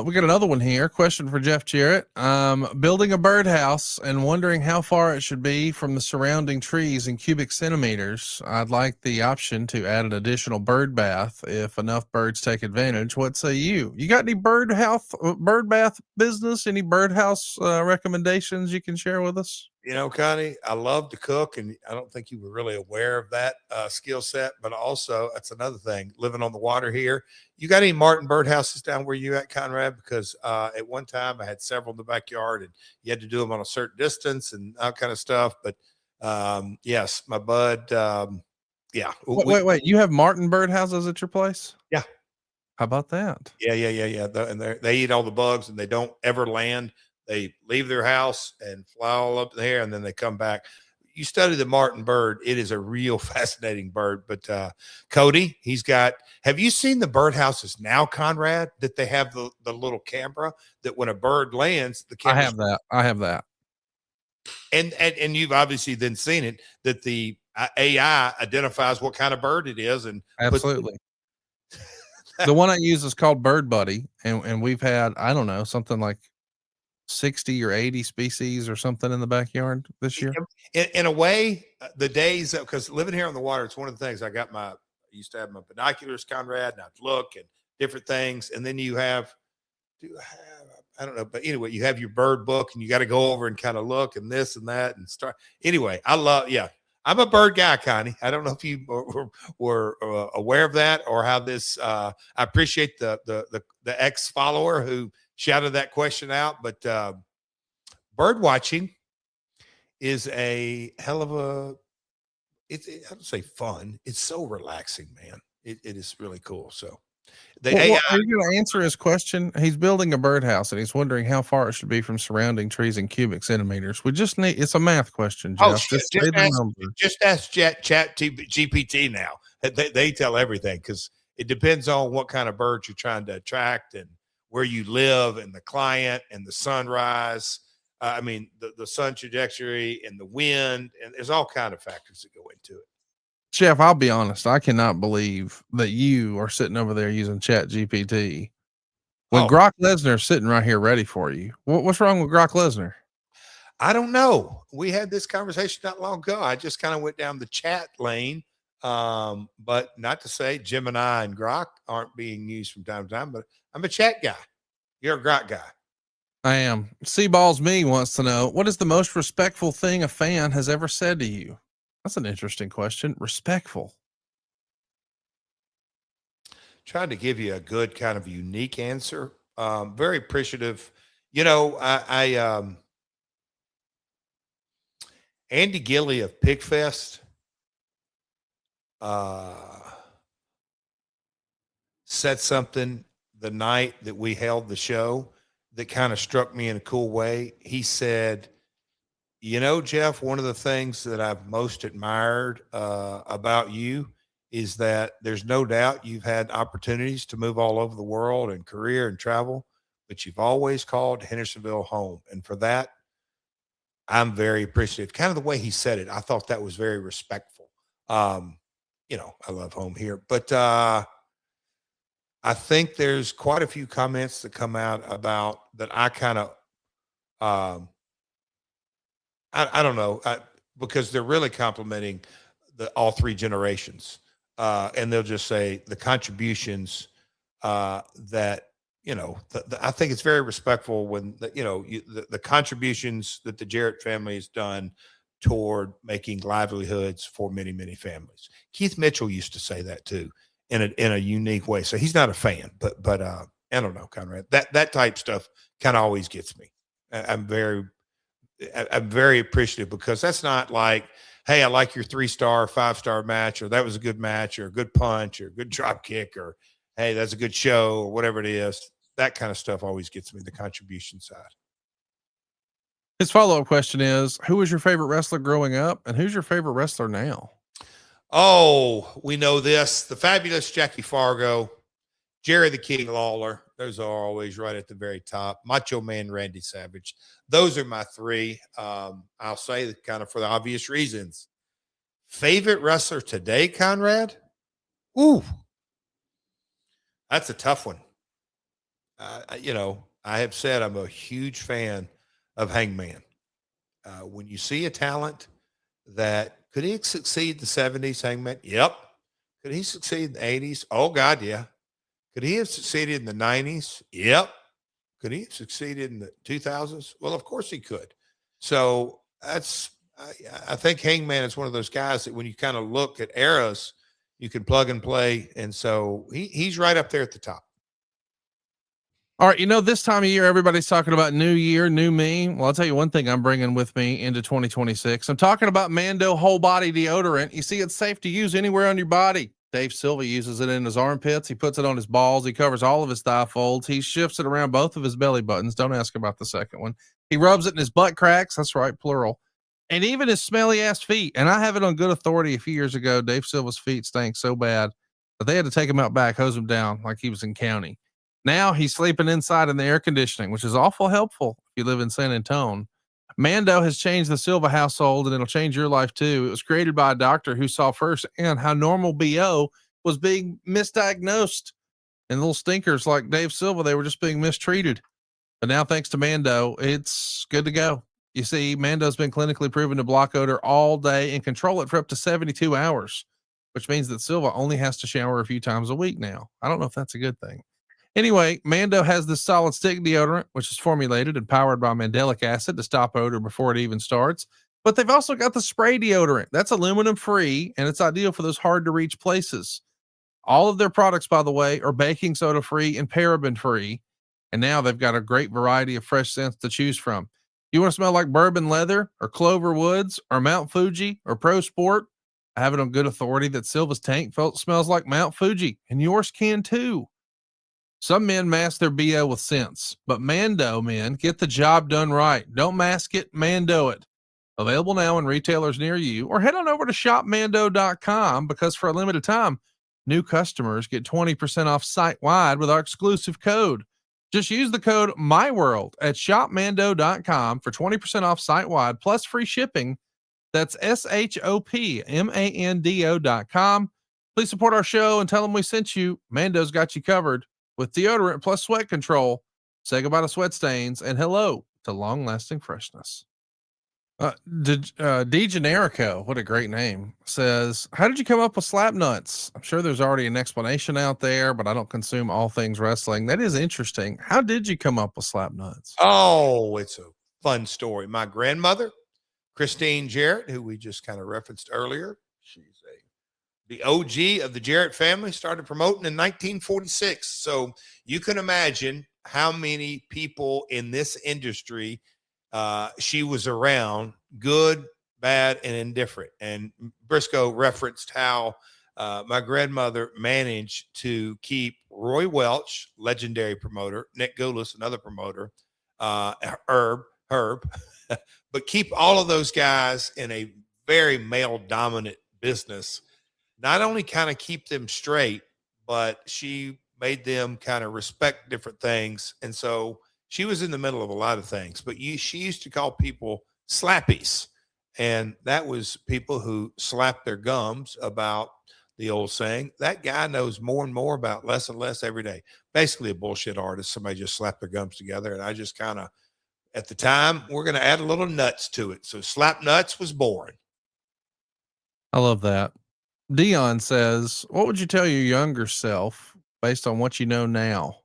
We got another one here. Question for Jeff Jarrett. Building a birdhouse and wondering how far it should be from the surrounding trees in cubic centimeters. I'd like the option to add an additional bird bath if enough birds take advantage. What say you? You got any bird bath business? Any birdhouse recommendations you can share with us? Connie, I love to cook, and I don't think you were really aware of that skill set, but also that's another thing, living on the water here. You got any Martin birdhouses down where you at, Conrad? Because at one time I had several in the backyard, and you had to do them on a certain distance and that kind of stuff. But yes, my bud. Yeah. Wait, you have Martin birdhouses at your place? Yeah. How about that? Yeah. And they eat all the bugs, and they don't ever land. They leave their house and fly all up there, and then they come back. You study the Martin bird. It is a real fascinating bird. But Cody, have you seen the birdhouses now, Conrad, that they have the little camera that when a bird lands, the camera. I have that. And you've obviously then seen it, that the AI identifies what kind of bird it is. And absolutely. The one I use is called Bird Buddy. And we've had, I don't know, something like 60 or 80 species or something in the backyard this year. In a way, the days, because living here on the water, it's one of the things I used to have my binoculars, Conrad, and I'd look and different things. And then I don't know, but anyway, you have your bird book, and you got to go over and kind of look and this and that and start. Anyway, I'm a bird guy, Connie. I don't know if you were aware of that or how this, I appreciate the ex-follower who shouted that question out, but bird watching is a hell of a, I don't say fun. It's so relaxing, man. It is really cool. So AI, are you going to answer his question? He's building a birdhouse, and he's wondering how far it should be from surrounding trees in cubic centimeters. We just need, it's a math question, Jeff. Just ask Chat GPT now. They tell everything, because it depends on what kind of birds you're trying to attract and where you live and the client and the sunrise. The sun trajectory and the wind, and there's all kind of factors that go into it. Jeff, I'll be honest. I cannot believe that you are sitting over there using Chat GPT. When Brock Lesnar's sitting right here ready for you, what's wrong with Brock Lesnar? I don't know. We had this conversation not long ago. I just kind of went down the chat lane. But not to say Gemini and Grok aren't being used from time to time, but I'm a chat guy. You're a Grok guy. I am. Seaballs Me wants to know, what is the most respectful thing a fan has ever said to you? That's an interesting question. Respectful. Trying to give you a good kind of unique answer. Very appreciative. You know, Andy Gilly of Pigfest said something the night that we held the show that kind of struck me in a cool way. He said, you know, Jeff, one of the things that I've most admired about you is that there's no doubt you've had opportunities to move all over the world and career and travel, but you've always called Hendersonville home. And for that, I'm very appreciative. Kind of the way he said it, I thought that was very respectful. You know, I love home here, but I think there's quite a few comments that come out about that. I kind of, I don't know, because they're really complimenting all three generations. And they'll just say the contributions that, you know, I think it's very respectful when the contributions that the Jarrett family has done toward making livelihoods for many, many families. Keith Mitchell used to say that too, in a unique way. So he's not a fan, but I don't know, Conrad, that type stuff kind of always gets me. I'm very appreciative, because that's not like, hey, I like your 3-star, 5-star match, or that was a good match, or a good punch, or a good drop kick, or hey, that's a good show, or whatever it is. That kind of stuff always gets me, the contribution side. His follow-up question is, who was your favorite wrestler growing up, and who's your favorite wrestler now? Oh, we know this. The fabulous Jackie Fargo, Jerry the King Lawler. Those are always right at the very top. Macho Man Randy Savage. Those are my three. I'll say that kind of for the obvious reasons. Favorite wrestler today, Conrad? Ooh, that's a tough one. You know, I have said I'm a huge fan of Hangman. When you see a talent that could he succeed in the 70s, Hangman? Yep. Could he succeed in the 80s? Oh, God, yeah. Could he have succeeded in the 90s? Yep. Could he have succeeded in the 2000s? Well, of course he could. So that's, I think Hangman is one of those guys that when you kind of look at eras, you can plug and play. And so he's right up there at the top. All right. You know, this time of year, everybody's talking about new year, new me. Well, I'll tell you one thing I'm bringing with me into 2026. I'm talking about Mando whole body deodorant. You see, it's safe to use anywhere on your body. Dave Silva uses it in his armpits. He puts it on his balls. He covers all of his thigh folds. He shifts it around both of his belly buttons. Don't ask about the second one. He rubs it in his butt cracks. That's right, plural. And even his smelly ass feet. And I have it on good authority a few years ago. Dave Silva's feet stank so bad that they had to take him out back, hose him down like he was in county. Now he's sleeping inside in the air conditioning, which is awful helpful if you live in San Antonio. Mando has changed the Silva household, and it'll change your life too. It was created by a doctor who saw firsthand how normal BO was being misdiagnosed, and little stinkers like Dave Silva, they were just being mistreated. But now, thanks to Mando, it's good to go. You see, Mando's been clinically proven to block odor all day and control it for up to 72 hours, which means that Silva only has to shower a few times a week now. I don't know if that's a good thing. Anyway, Mando has this solid stick deodorant, which is formulated and powered by mandelic acid to stop odor before it even starts. But they've also got the spray deodorant. That's aluminum free, and it's ideal for those hard to reach places. All of their products, by the way, are baking soda free and paraben free. And now they've got a great variety of fresh scents to choose from. You want to smell like bourbon leather or Clover Woods or Mount Fuji or Pro Sport? I have it on good authority that Silva's tank smells like Mount Fuji, and yours can too. Some men mask their BO with sense, but Mando men get the job done right. Don't mask it, Mando it. Available now in retailers near you, or head on over to shopmando.com, because for a limited time, new customers get 20% off site-wide with our exclusive code. Just use the code MyWorld at shopmando.com for 20% off site-wide plus free shipping. That's shopmando.com. Please support our show and tell them we sent you. Mando's got you covered. with deodorant plus sweat control. Say goodbye to sweat stains and hello to long-lasting freshness. D Generico, what a great name, says, how did you come up with slapnuts? I'm sure there's already an explanation out there, but I don't consume all things wrestling. That is interesting. How did you come up with slapnuts? Oh, it's a fun story. My grandmother, Christine Jarrett, who we just kind of referenced earlier, she's the OG of the Jarrett family, started promoting in 1946. So you can imagine how many people in this industry she was around, good, bad, and indifferent. And Briscoe referenced how my grandmother managed to keep Roy Welch, legendary promoter, Nick Goulas, another promoter, Herb, but keep all of those guys in a very male dominant business. Not only kind of keep them straight, but she made them kind of respect different things. And so she was in the middle of a lot of things, but she used to call people slappies. And that was people who slapped their gums about the old saying, that guy knows more and more about less and less every day. Basically a bullshit artist. Somebody just slapped their gums together. And I just kind of, at the time, we're going to add a little nuts to it. So slap nuts was born. I love that. Dion says, what would you tell your younger self based on what you know now?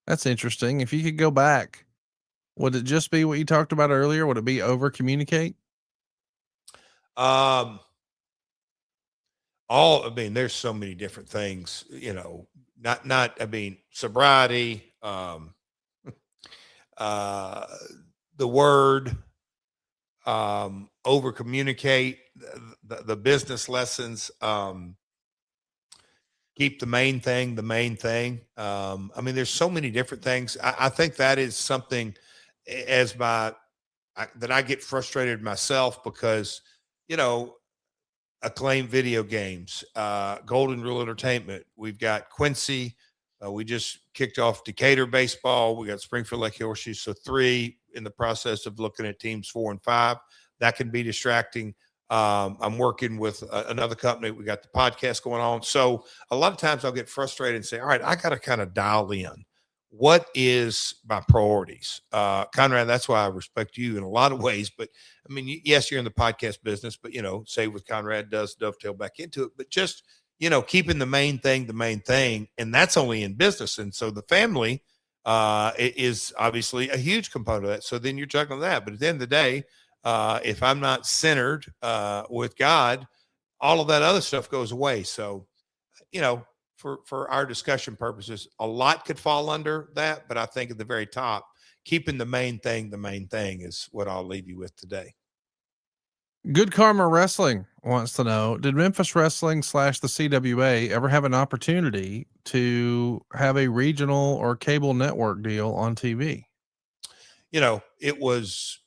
That's interesting. If you could go back, would it just be what you talked about earlier? Would it be over communicate? I mean, there's so many different things, you know, I mean, sobriety, the word, over communicate, the business lessons, keep the main thing. I mean, there's so many different things. I think that is something that I get frustrated myself because, you know, Acclaim Video Games, Golden Rule Entertainment. We've got Quincy. We just kicked off Decatur baseball. We got Springfield Lake Horseshoes. So 3 in the process of looking at teams 4 and 5. That can be distracting. I'm working with another company. We got the podcast going on. So a lot of times I'll get frustrated and say, all right, I got to kind of dial in. What is my priorities? Conrad, that's why I respect you in a lot of ways. But I mean, yes, you're in the podcast business, but, you know, say what Conrad does dovetail back into it. But just, you know, keeping the main thing. And that's only in business. And so the family is obviously a huge component of that. So then you're juggling that. But at the end of the day, if I'm not centered with God, all of that other stuff goes away. So, you know, for our discussion purposes, a lot could fall under that. But I think at the very top, keeping the main thing is what I'll leave you with today. Good Karma Wrestling wants to know, did Memphis Wrestling / the CWA ever have an opportunity to have a regional or cable network deal on TV? You know, it was,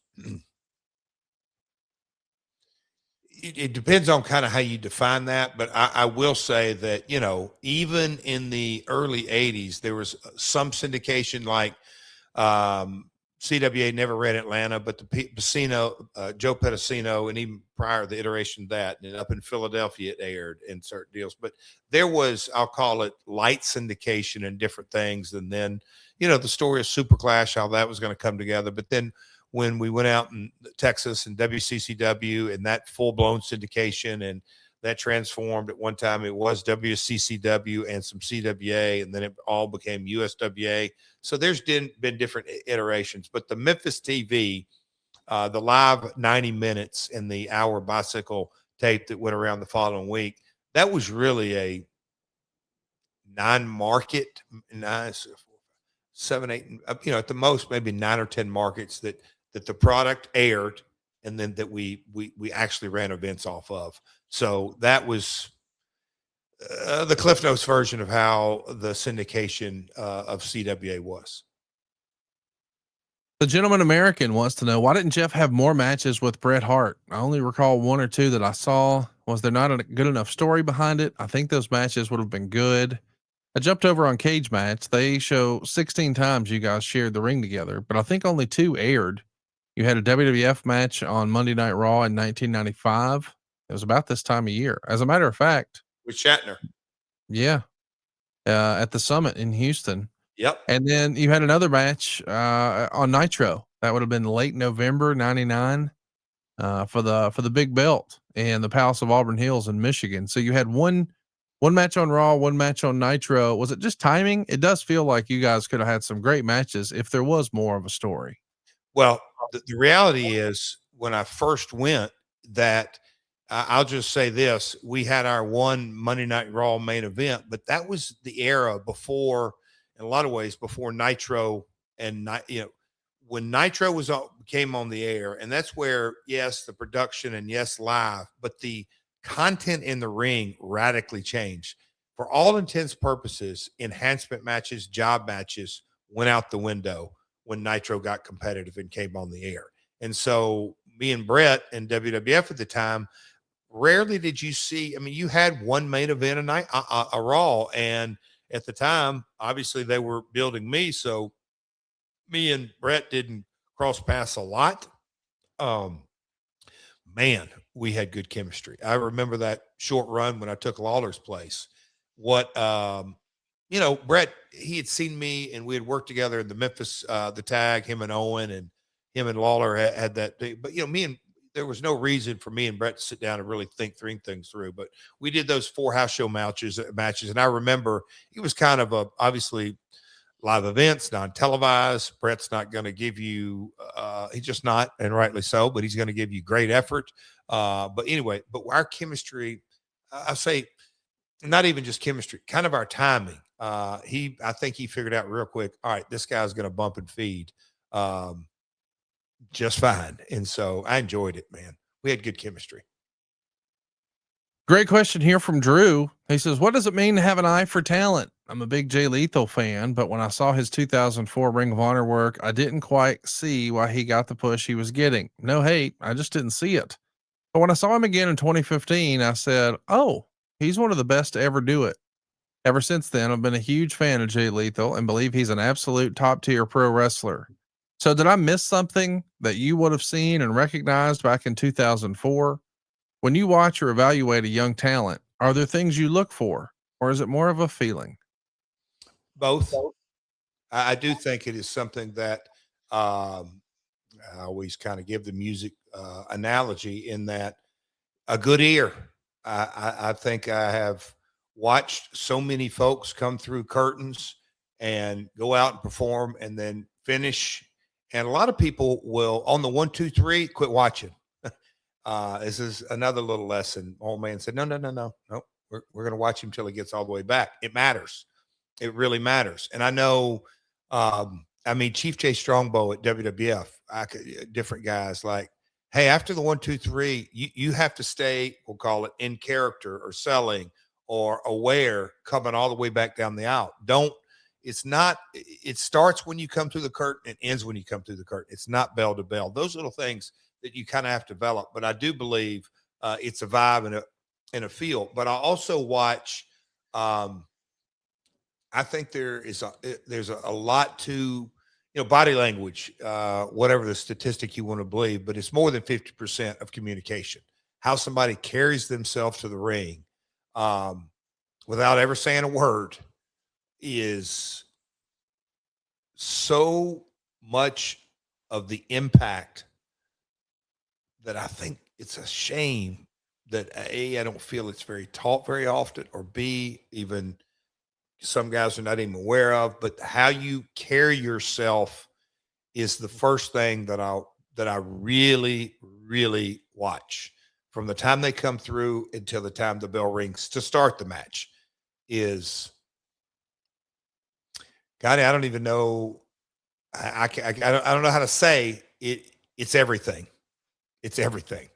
it depends on kind of how you define that. But I will say that, you know, even in the early 80s, there was some syndication like, CWA never ran Atlanta, but the Pacino, Joe Pedicino, and even prior the iteration of that, and up in Philadelphia, it aired in certain deals. But there was, I'll call it light syndication and different things. And then, you know, the story of Super Clash, how that was going to come together. But then when we went out in Texas and WCCW and that full blown syndication, and that transformed at one time, it was WCCW and some CWA, and then it all became USWA. So there's been different iterations, but the Memphis TV, the live 90 minutes and the hour bicycle tape that went around the following week, that was really a non-market, 7, 8, you know, at the most maybe 9 or 10 markets that the product aired, and then that we actually ran events off of. So that was the Cliff Notes version of how the syndication of CWA was. The Gentleman American wants to know, why didn't Jeff have more matches with Bret Hart? I only recall 1 or 2 that I saw. Was there not a good enough story behind it? I think those matches would have been good. I jumped over on Cage Match. They show 16 times you guys shared the ring together, but I think only 2 aired. You had a WWF match on Monday Night Raw in 1995. It was about this time of year. As a matter of fact, With Shatner. yeah. at the Summit in Houston. Yep. And then you had another match on Nitro. That would have been late November '99 for the big belt in the Palace of Auburn Hills in Michigan. So you had one match on Raw, one match on Nitro. Was it just timing? It does feel like you guys could have had some great matches if there was more of a story. Well, the reality is when I first went that I'll just say this, we had our one Monday Night Raw main event, but that was the era before, in a lot of ways, before Nitro and, when Nitro came on the air, and that's where, yes, the production and yes, live, but the content in the ring radically changed. For all intents purposes, enhancement matches, job matches went out the window when Nitro got competitive and came on the air. And so me and Brett and WWF at the time, rarely did you see, I mean, you had one main event a night, a Raw, and at the time, obviously they were building me, so me and Brett didn't cross paths a lot. Man, we had good chemistry. I remember that short run when I took Lawler's place. Brett, he had seen me and we had worked together in the Memphis, the tag, him and Owen, and him and Lawler had that thing. But, there was no reason for me and Brett to sit down and really think things through. But we did those 4 house show matches. And I remember it was kind of obviously live events, non-televised. Brett's not going to give you, he's just not, and rightly so, but he's going to give you great effort. But our chemistry, I say, not even just chemistry, kind of our timing. I think he figured out real quick, all right, this guy's going to bump and feed just fine. And so I enjoyed it, man. We had good chemistry. Great question here from Drew. He says, what does it mean to have an eye for talent? I'm a big Jay Lethal fan, but when I saw his 2004 Ring of Honor work, I didn't quite see why he got the push he was getting. No hate. I just didn't see it. But when I saw him again in 2015, I said, oh, he's one of the best to ever do it. Ever since then, I've been a huge fan of Jay Lethal and believe he's an absolute top tier pro wrestler. So did I miss something that you would have seen and recognized back in 2004? When you watch or evaluate a young talent, are there things you look for, or is it more of a feeling? Both. I do think it is something that I always kind of give the music analogy in that a good ear. I think I have watched so many folks come through curtains and go out and perform and then finish. And a lot of people will, on the 1, 2, 3, quit watching. This is another little lesson. Old man said, no. We're going to watch him till he gets all the way back. It matters. It really matters. And I know, Chief J Strongbow at WWF, different guys like, hey, after the 1, 2, 3, you have to stay, we'll call it in character or selling or aware coming all the way back down the aisle. It starts when you come through the curtain and ends when you come through the curtain. It's not bell to bell. Those little things that you kind of have to develop. But I do believe it's a vibe and a feel. But I also watch, I think there's a lot to, body language, whatever the statistic you want to believe, but it's more than 50% of communication. How somebody carries themselves to the ring without ever saying a word is so much of the impact that I think it's a shame that A, I don't feel it's very taught very often, or B, even some guys are not even aware of, but how you carry yourself is the first thing that I really, really watch from the time they come through until the time the bell rings to start the match is, God, I don't even know. I don't know how to say it. It's everything. It's everything.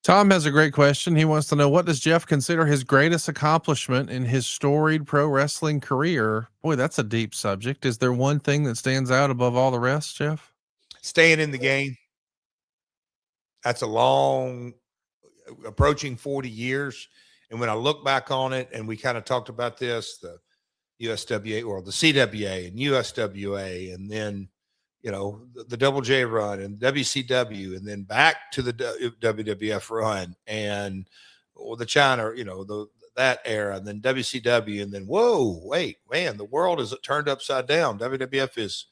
Tom has a great question. He wants to know, what does Jeff consider his greatest accomplishment in his storied pro wrestling career? Boy, that's a deep subject. Is there one thing that stands out above all the rest, Jeff? Staying in the game. That's a long, approaching 40 years. And when I look back on it, and we kind of talked about this, the USWA or the CWA and USWA, and then, the Double J run and WCW, and then back to the WWF run and the China, that era, and then WCW, and then whoa, wait, man, the world is turned upside down. WWF has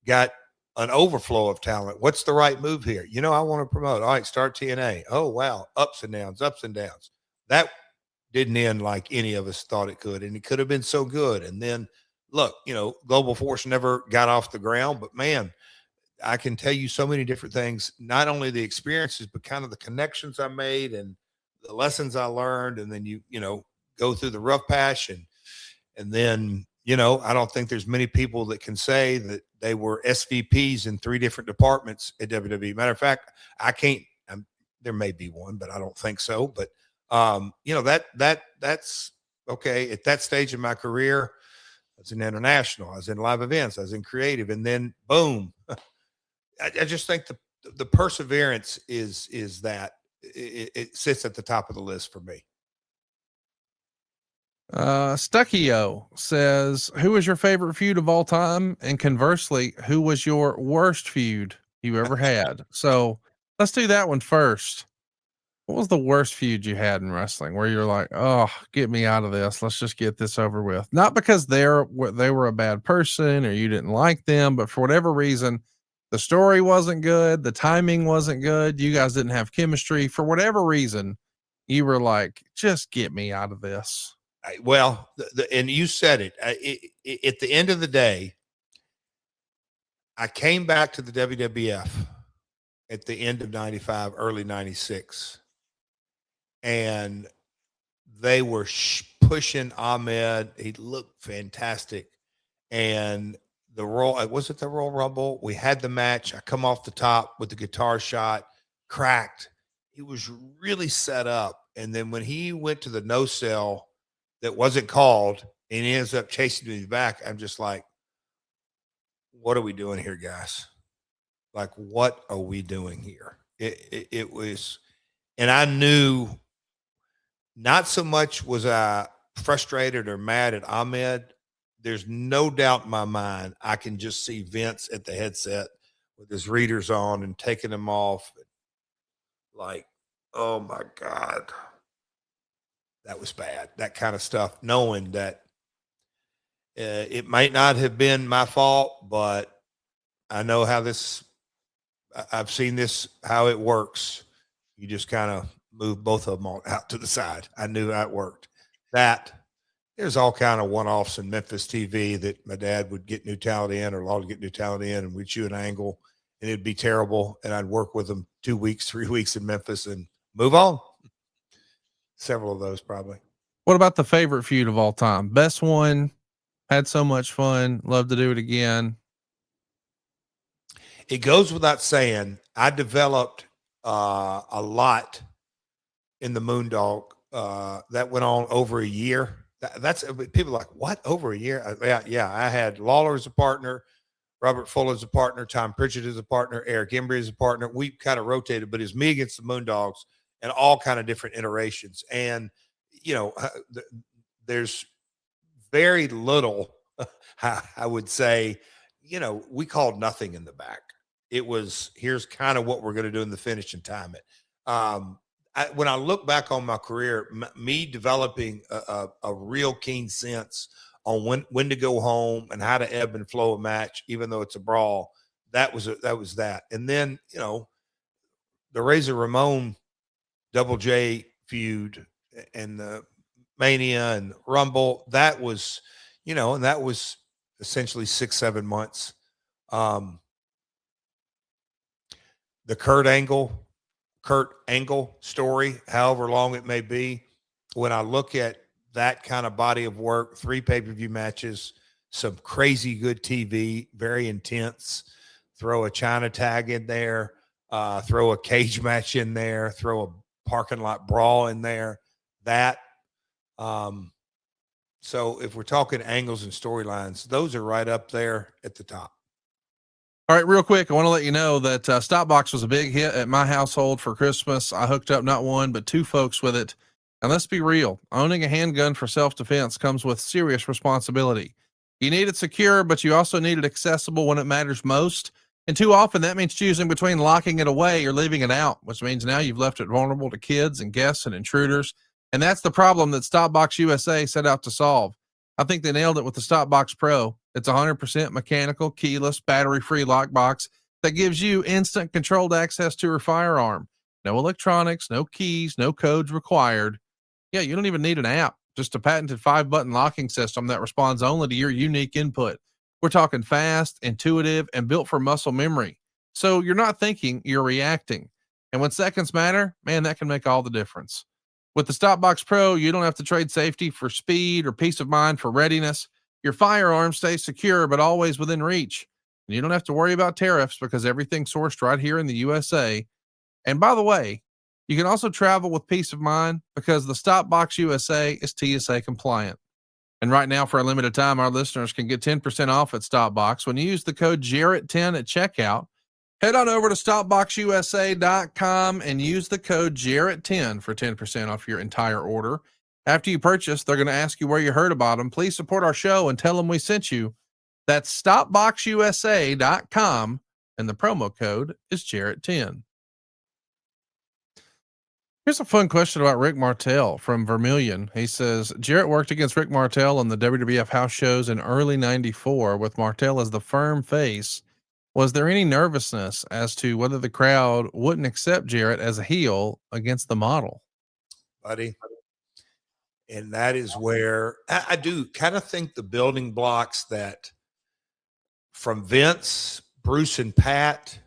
got an overflow of talent. What's the right move here? I want to promote. All right, start TNA. Oh wow, ups and downs, ups and downs. That didn't end like any of us thought it could, and it could have been so good. And then look, Global Force never got off the ground, but man, I can tell you so many different things, not only the experiences, but kind of the connections I made and the lessons I learned. And then you go through the rough patch, and then, I don't think there's many people that can say that they were SVPs in 3 different departments at WWE. Matter of fact, I can't, there may be one, but I don't think so. But, that's okay. At that stage of my career, I was in international, I was in live events, I was in creative, and then boom. I just think the perseverance is that it sits at the top of the list for me. Stuckio says, who was your favorite feud of all time? And conversely, who was your worst feud you ever had? So let's do that one first. What was the worst feud you had in wrestling where you're like, oh, get me out of this. Let's just get this over with. Not because they were a bad person or you didn't like them, but for whatever reason, the story wasn't good. The timing wasn't good. You guys didn't have chemistry. For whatever reason, you were like, just get me out of this. Well, and you said it. At the end of the day, I came back to the WWF at the end of 95, early 96. And they were pushing Ahmed. He looked fantastic. And was it the Royal Rumble? We had the match. I come off the top with the guitar shot, cracked. He was really set up. And then when he went to the no sell that wasn't called and he ends up chasing me back, I'm just like, what are we doing here, guys? Like, what are we doing here? It was, and I knew not so much was I frustrated or mad at Ahmed. There's no doubt in my mind. I can just see Vince at the headset with his readers on and taking them off. Like, oh my God, that was bad. That kind of stuff, knowing that it might not have been my fault, but I know how I've seen this, how it works. You just kind of move both of them out to the side. I knew how it worked. There's all kind of one-offs in Memphis TV that my dad would get new talent in, or Law would get new talent in, and we'd shoot an angle and it'd be terrible. And I'd work with them 2 weeks, 3 weeks in Memphis and move on. Several of those probably. What about the favorite feud of all time? Best one, had so much fun, love to do it again. It goes without saying, I developed a lot in the Moondog that went on over a year. That's people are like, what, over a year? Yeah. I had Lawler as a partner, Robert Fuller as a partner, Tom Pritchard as a partner, Eric Embry as a partner. We kind of rotated, but it's me against the Moondogs and all kind of different iterations. And, there's very little, I would say, we called nothing in the back. It was, here's kind of what we're going to do in the finish and time it. When I look back on my career, me developing a real keen sense on when to go home and how to ebb and flow a match, even though it's a brawl, that was that. And then, the Razor Ramon Double J feud and the Mania and Rumble, that was, and that was essentially 6-7 months. The Kurt Angle story, however long it may be, when I look at that kind of body of work, 3 pay-per-view matches, some crazy good TV, very intense, throw a China tag in there, throw a cage match in there, throw a parking lot brawl in there, so if we're talking angles and storylines, those are right up there at the top. All right, real quick, I want to let you know that Stopbox was a big hit at my household for Christmas. I hooked up not 1, but 2 folks with it. And let's be real, owning a handgun for self-defense comes with serious responsibility. You need it secure, but you also need it accessible when it matters most. And too often that means choosing between locking it away or leaving it out, which means now you've left it vulnerable to kids and guests and intruders. And that's the problem that Stopbox USA set out to solve. I think they nailed it with the Stopbox Pro. It's 100% mechanical, keyless, battery-free lockbox that gives you instant controlled access to your firearm. No electronics, no keys, no codes required. Yeah, you don't even need an app, just a patented 5-button locking system that responds only to your unique input. We're talking fast, intuitive, and built for muscle memory. So you're not thinking, you're reacting. And when seconds matter, man, that can make all the difference. With the Stopbox Pro, you don't have to trade safety for speed or peace of mind for readiness. Your firearm stays secure, but always within reach. And you don't have to worry about tariffs because everything's sourced right here in the USA. And by the way, you can also travel with peace of mind because the Stopbox USA is TSA compliant. And right now, for a limited time, our listeners can get 10% off at Stopbox when you use the code Jarrett10 at checkout. Head on over to stopboxusa.com and use the code Jarrett10 for 10% off your entire order. After you purchase, they're going to ask you where you heard about them. Please support our show and tell them we sent you. That's stopboxusa.com, and the promo code is Jarrett10. Here's a fun question about Rick Martel from Vermilion. He says, Jarrett worked against Rick Martel on the WWF house shows in early 94 with Martel as the firm face. Was there any nervousness as to whether the crowd wouldn't accept Jarrett as a heel against the model? Buddy. And that is where I do kind of think the building blocks that from Vince, Bruce and Pat,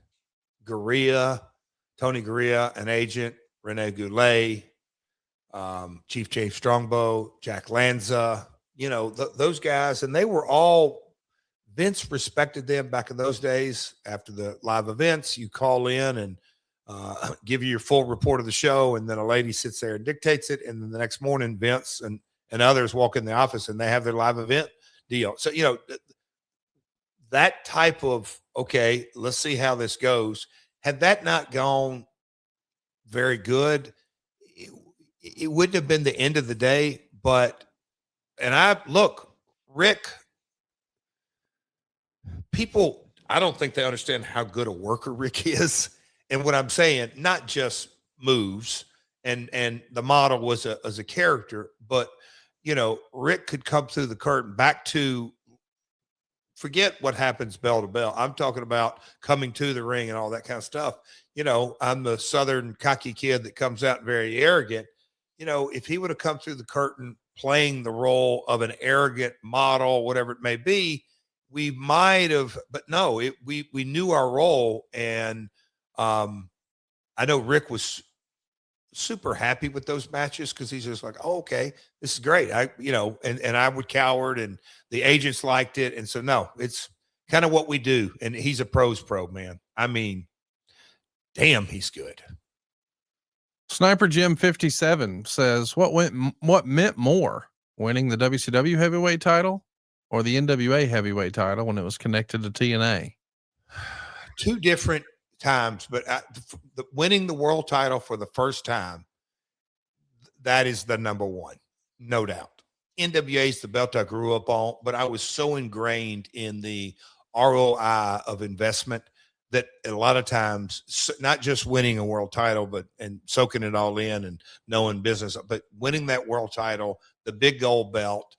Gurria, Tony Gurria, an agent, Rene Goulet, Chief Jay Strongbow, Jack Lanza, those guys, and they were all, Vince respected them back in those days. After the live events, you call in and give you your full report of the show, and then a lady sits there and dictates it, and then the next morning, Vince and others walk in the office and they have their live event deal. So, that type of, okay, let's see how this goes. Had that not gone very good, it wouldn't have been the end of the day. But, Rick, people, I don't think they understand how good a worker Rick is. And what I'm saying, not just moves and the model was as a character, but, Rick could come through the curtain back to, forget what happens bell to bell. I'm talking about coming to the ring and all that kind of stuff. I'm the Southern cocky kid that comes out very arrogant. If he would have come through the curtain playing the role of an arrogant model, whatever it may be, we might have, but no, we knew our role. And I know Rick was super happy with those matches because he's just like, oh, okay, this is great. And I would coward and the agents liked it. And so, no, it's kind of what we do. And he's a pro's pro, man. I mean, damn, he's good. Sniper Jim 57 says, what meant more, winning the WCW heavyweight title or the NWA heavyweight title when it was connected to TNA? Two different times, but winning the world title for the first time, that is the number one, no doubt. NWA is the belt I grew up on, but I was so ingrained in the ROI of investment that a lot of times, not just winning a world title, and soaking it all in and knowing business, but winning that world title, the big gold belt,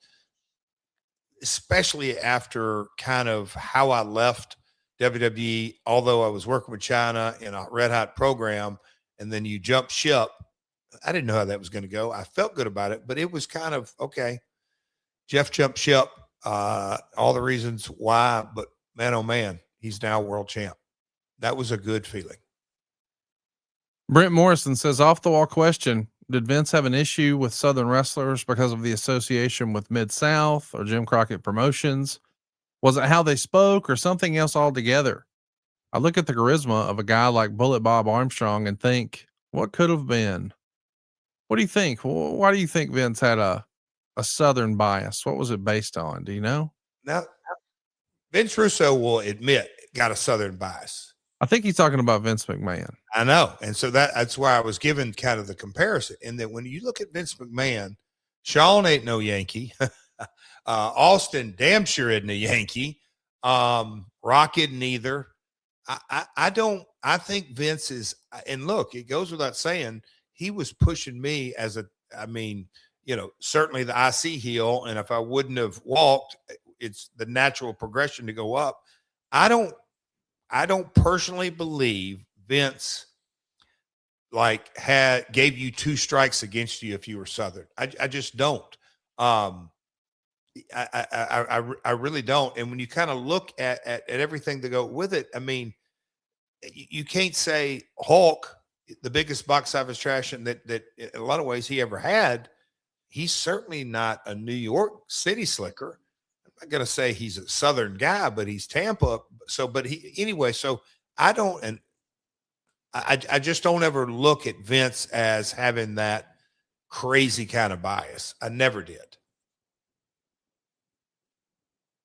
especially after kind of how I left WWE, although I was working with China in a red hot program, and then you jump ship. I didn't know how that was going to go. I felt good about it, but it was kind of, okay, Jeff jumped ship, all the reasons why, but man, oh man, he's now world champ. That was a good feeling. Brent Morrison says, off the wall question. Did Vince have an issue with Southern wrestlers because of the association with Mid-South or Jim Crockett Promotions? Was it how they spoke or something else altogether? I look at the charisma of a guy like Bullet Bob Armstrong and think, what could have been? What do you think? Why do you think Vince had a Southern bias? What was it based on? Do you know? Now, Vince Russo will admit got a Southern bias. I think he's talking about Vince McMahon. I know. And so that's why I was given kind of the comparison. And that when you look at Vince McMahon, Shawn ain't no Yankee. Austin damn sure isn't a Yankee. Rock isn't either. I think Vince is, and look, it goes without saying, he was pushing me as I mean, certainly the IC heel, and if I wouldn't have walked, it's the natural progression to go up. I don't personally believe Vince gave you 2 strikes against you if you were Southern. I just don't. I really don't. And when you kind of look at everything to go with it, I mean, you can't say Hulk, the biggest box office trash that in a lot of ways he ever had. He's certainly not a New York City slicker. I'm not going to say he's a Southern guy, but he's Tampa. So I don't, and I just don't ever look at Vince as having that crazy kind of bias. I never did.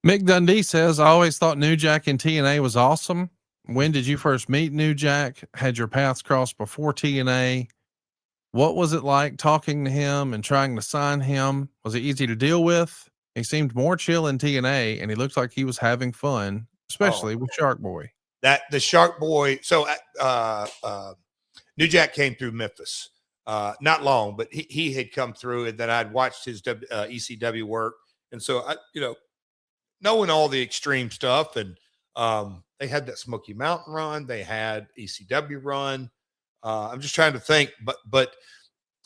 Mick Dundee says, I always thought New Jack in TNA was awesome. When did you first meet New Jack? Had your paths crossed before TNA? What was it like talking to him and trying to sign him? Was it easy to deal with? He seemed more chill in TNA and he looked like he was having fun, especially with Shark Boy. The Shark Boy. So, New Jack came through Memphis, not long, but he had come through, and then I'd watched his ECW work. And so knowing all the extreme stuff, and they had that Smoky Mountain run, they had ECW run. I'm just trying to think, but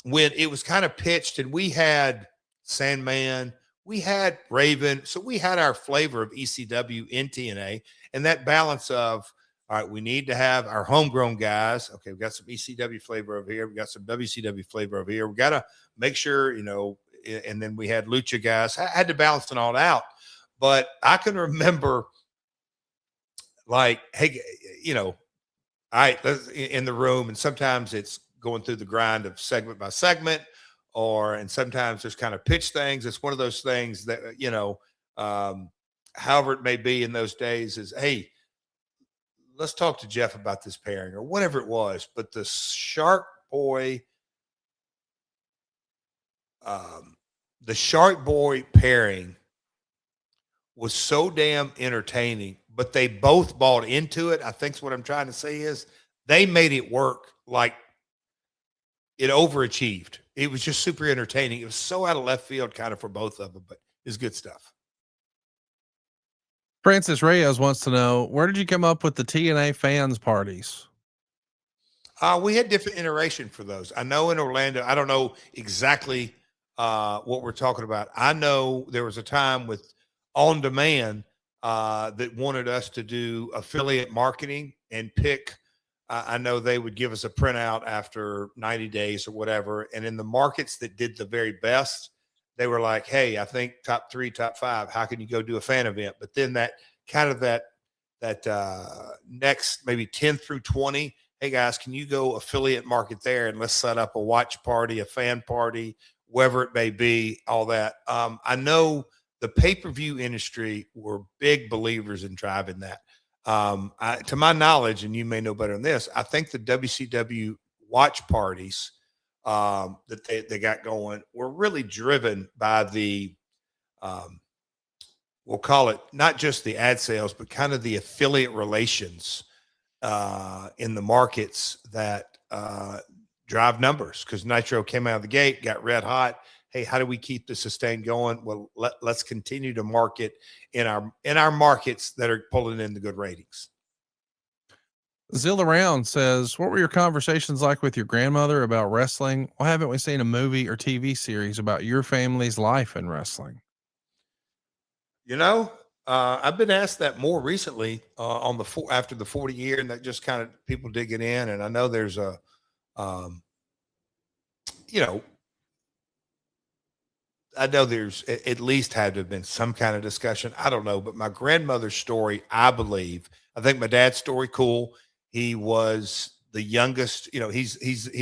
when it was kind of pitched, and we had Sandman, we had Raven, so we had our flavor of ECW in TNA, and that balance of, all right, we need to have our homegrown guys. Okay, we've got some ECW flavor over here, we got some WCW flavor over here. We got to make sure, and then we had Lucha guys. I had to balance it all out. But I can remember, hey, all right, let's in the room, and sometimes it's going through the grind of segment by segment, and sometimes there's kind of pitch things. It's one of those things that, however it may be in those days, is, hey, let's talk to Jeff about this pairing or whatever it was. But the Shark Boy, pairing was so damn entertaining, but they both bought into it. I think what I'm trying to say is they made it work. Like, it overachieved. It was just super entertaining. It was so out of left field kind of for both of them, but it's good stuff. Francis Reyes wants to know, where did you come up with the TNA fans parties? We had different iteration for those. I know in Orlando, I don't know exactly what we're talking about. I know there was a time with On Demand that wanted us to do affiliate marketing and pick. I know they would give us a printout after 90 days or whatever. And in the markets that did the very best, they were like, hey, I think top 3, top 5, how can you go do a fan event? But then that next maybe 10 through 20, hey guys, can you go affiliate market there and let's set up a watch party, a fan party, wherever it may be, all that. I know the pay-per-view industry were big believers in driving that. To my knowledge, and you may know better than this, I think the WCW watch parties that they got going were really driven by the, we'll call it not just the ad sales, but kind of the affiliate relations in the markets that drive numbers. Because Nitro came out of the gate, got red hot. Hey, how do we keep the sustain going? Well, let's continue to market in our markets that are pulling in the good ratings. Zilla Round says, what were your conversations like with your grandmother about wrestling? Why haven't we seen a movie or TV series about your family's life in wrestling? I've been asked that more recently after the 40 year, and that just kind of people digging in. And I know there's I know there's at least had to have been some kind of discussion. I don't know, but my grandmother's story, I think my dad's story, cool. He was the youngest, he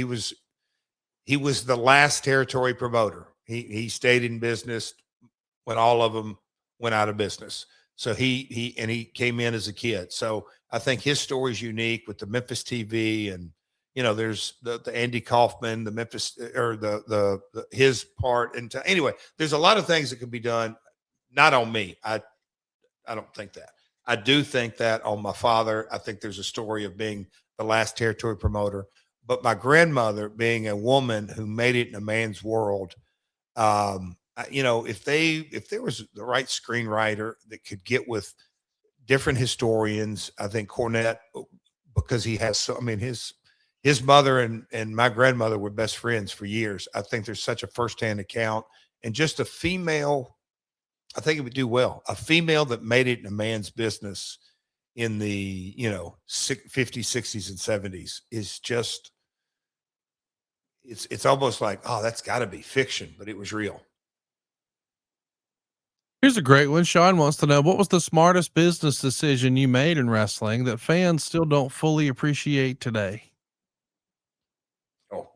was the last territory promoter. He stayed in business when all of them went out of business. So he came in as a kid. So I think his story is unique with the Memphis TV, and there's the Andy Kaufman, the Memphis, or the his part. And anyway, there's a lot of things that can be done. Not on me. I don't think that. I do think that on my father. I think there's a story of being the last territory promoter, but my grandmother, being a woman who made it in a man's world, if there was the right screenwriter that could get with different historians, I think Cornette, because he has so, I mean, his mother and my grandmother were best friends for years. I think there's such a firsthand account, and just a female, I think it would do well. A female that made it in a man's business in the 50s, 60s, and 70s is just, it's almost like, oh, that's got to be fiction, but it was real. Here's a great one. Sean wants to know, what was the smartest business decision you made in wrestling that fans still don't fully appreciate today? Oh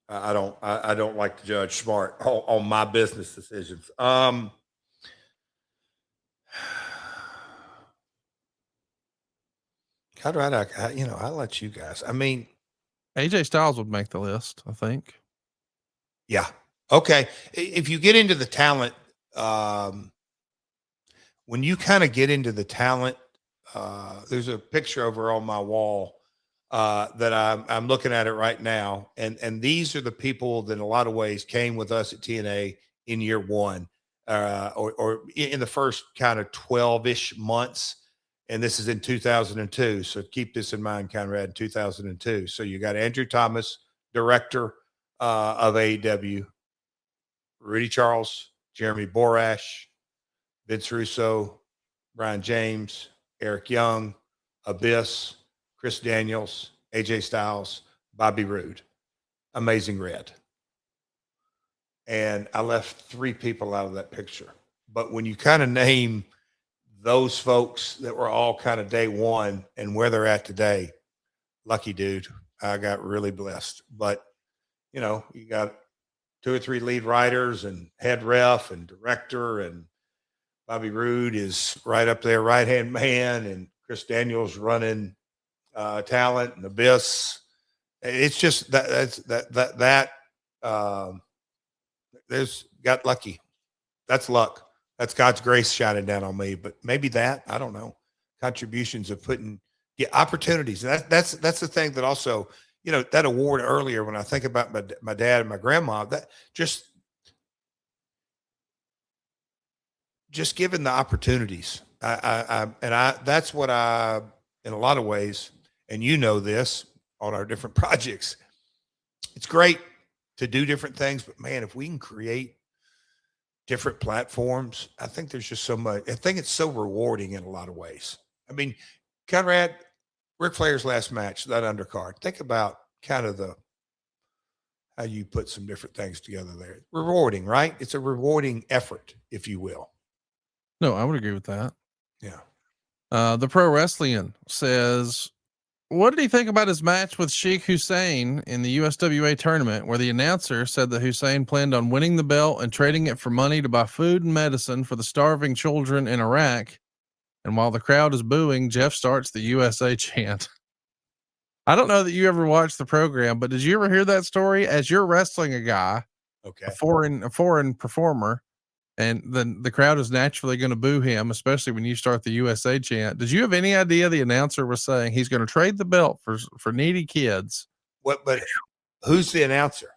boy. I don't like to judge smart on my business decisions. Conrad, I'll let you guys. I mean, AJ Styles would make the list, I think. Yeah. Okay. If you get into the talent, when you kind of get into the talent, there's a picture over on my wall that I'm looking at it right now, and these are the people that in a lot of ways came with us at TNA in year one, or in the first kind of 12-ish months. And this is in 2002. So keep this in mind, Conrad, 2002. So you got Andrew Thomas, director of AEW, Rudy Charles, Jeremy Borash, Vince Russo, Brian James, Eric Young, Abyss, Chris Daniels, AJ Styles, Bobby Roode, Amazing Red. And I left 3 people out of that picture. But when you kind of name those folks that were all kind of day one and where they're at today, lucky dude, I got really blessed. But, you got 2 or 3 lead writers and head ref and director, and Bobby Roode is right up there, right-hand man, and Chris Daniels running talent and Abyss. It's just there's got lucky. That's luck. That's God's grace shining down on me. But maybe that, I don't know, contributions of opportunities. And that's the thing that also, that award earlier, when I think about my dad and my grandma, that just given the opportunities. That's what in a lot of ways, and this on our different projects, it's great to do different things, but man, if we can create different platforms, I think there's just so much. I think it's so rewarding in a lot of ways. I mean, Conrad, Ric Flair's last match, that undercard, think about kind of how you put some different things together there. Rewarding, right? It's a rewarding effort, if you will. No, I would agree with that. Yeah. The Pro Wrestling says, what did he think about his match with Sheikh Hussein in the USWA tournament, where the announcer said that Hussein planned on winning the belt and trading it for money to buy food and medicine for the starving children in Iraq? And while the crowd is booing, Jeff starts the USA chant. I don't know that you ever watched the program, but did you ever hear that story? As you're wrestling a guy, okay, a foreign performer, and then the crowd is naturally going to boo him, especially when you start the USA chant. Did you have any idea the announcer was saying he's going to trade the belt for needy kids? What? But who's the announcer?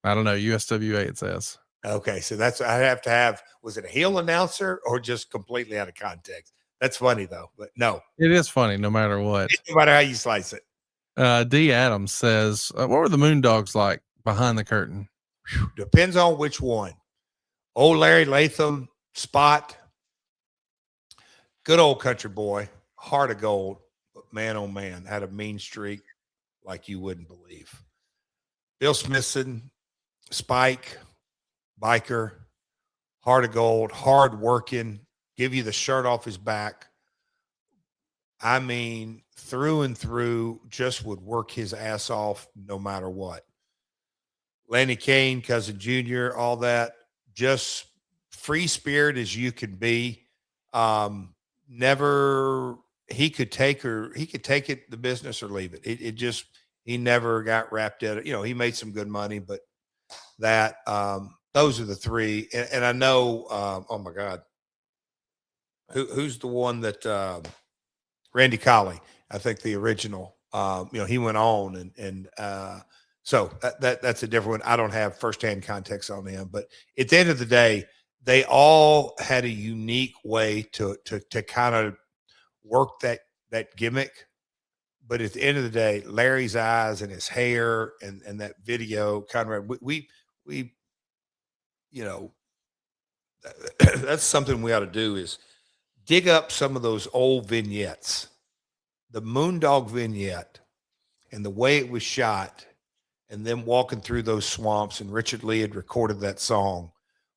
I don't know. USWA, it says. Okay, so that's, I have to have. Was it a heel announcer or just completely out of context? That's funny though. But no, it is funny no matter what. No matter how you slice it. D. Adams says, what were the Moondogs like behind the curtain? Depends on which one. Old Larry Latham, Spot, good old country boy, heart of gold, but man, oh man, had a mean streak like you wouldn't believe. Bill Smithson, Spike, biker, heart of gold, hard working, give you the shirt off his back. I mean, through and through, just would work his ass off no matter what. Lanny Kane, Cousin Junior, all that. Just free spirit as you can be. Never, he could take it, the business, or leave it. He never got wrapped in it. He made some good money, but those are the 3. And I know, oh my God, who's the one that, Randy Colley, I think the original he went on so that's a different one. I don't have firsthand context on them, but at the end of the day, they all had a unique way to kind of work that gimmick. But at the end of the day, Larry's eyes and his hair and that video, Conrad, we that's something we ought to do is dig up some of those old vignettes, the Moondog vignette and the way it was shot, and then walking through those swamps, and Richard Lee had recorded that song.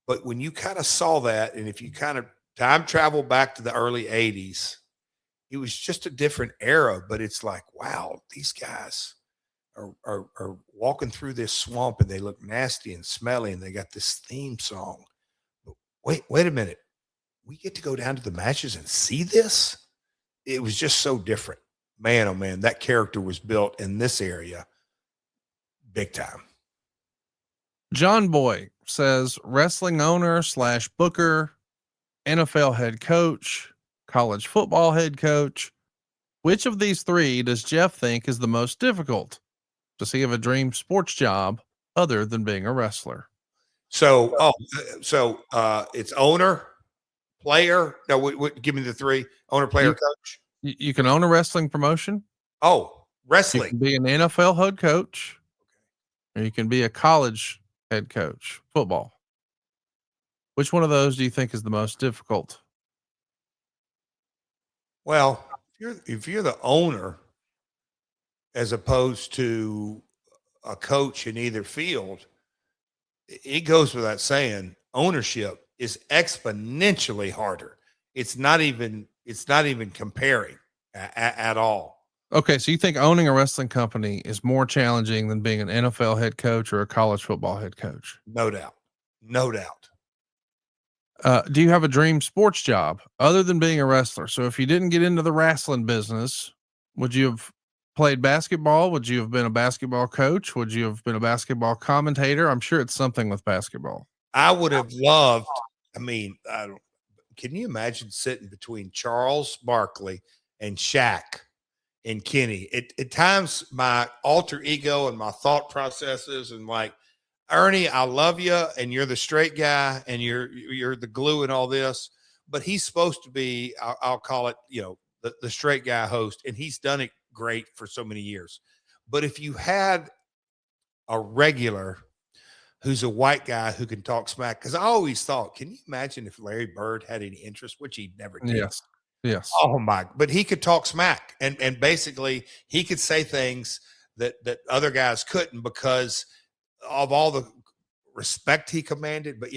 But when you kind of saw that, and if you kind of time travel back to the early 80s, it was just a different era, but it's like, wow, these guys are walking through this swamp and they look nasty and smelly and they got this theme song. But wait a minute. We get to go down to the matches and see this? It was just so different. Man, oh man, that character was built in this area big time. John Boy says wrestling owner / booker, NFL head coach, college football head coach. Which of these three does Jeff think is the most difficult? Does he have a dream sports job other than being a wrestler? So it's owner, player. No, give me the three: owner, player, coach. You can own a wrestling promotion. Oh, wrestling. You can be an NFL head coach, or you can be a college head coach, football. Which one of those do you think is the most difficult? Well, if you're the owner, as opposed to a coach in either field, it goes without saying, ownership is exponentially harder. It's not even comparing at all. Okay, so you think owning a wrestling company is more challenging than being an NFL head coach or a college football head coach? No doubt. No doubt. Do you have a dream sports job other than being a wrestler? So if you didn't get into the wrestling business, would you have played basketball? Would you have been a basketball coach? Would you have been a basketball commentator? I'm sure it's something with basketball. I would have loved, can you imagine sitting between Charles Barkley and Shaq and Kenny? At times my alter ego and my thought processes and like, Ernie, I love you, and you're the straight guy, and you're the glue and all this, but he's supposed to be, I'll call it, the straight guy host, and he's done it great for so many years. But if you had a regular who's a white guy who can talk smack, because I always thought, can you imagine if Larry Bird had any interest, which he never did? Yes. Oh my! But he could talk smack, and basically he could say things that other guys couldn't because of all the respect he commanded. But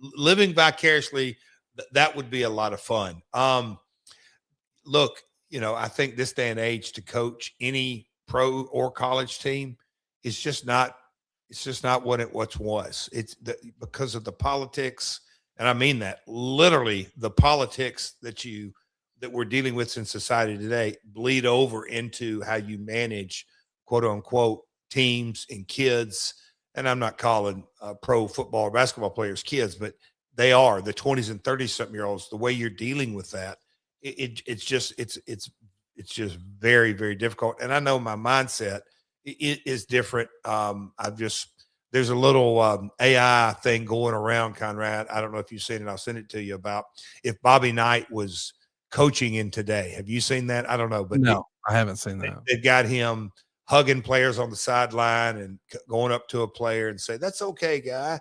living vicariously, that would be a lot of fun. Look, I think this day and age to coach any pro or college team is just not. It's just not what it once was. It's because of the politics, and I mean that literally. The politics that we're dealing with in society today bleed over into how you manage quote unquote teams and kids. And I'm not calling pro football or basketball players kids, but they are the 20s and 30 something year olds. The way you're dealing with that, it's just very, very difficult. And I know my mindset is different. There's a little AI thing going around, Conrad. I don't know if you've seen it. I'll send it to you about if Bobby Knight was coaching in today. Have you seen that? I don't know, but no, I haven't seen that. They've got him hugging players on the sideline and going up to a player and say, "That's okay, guy.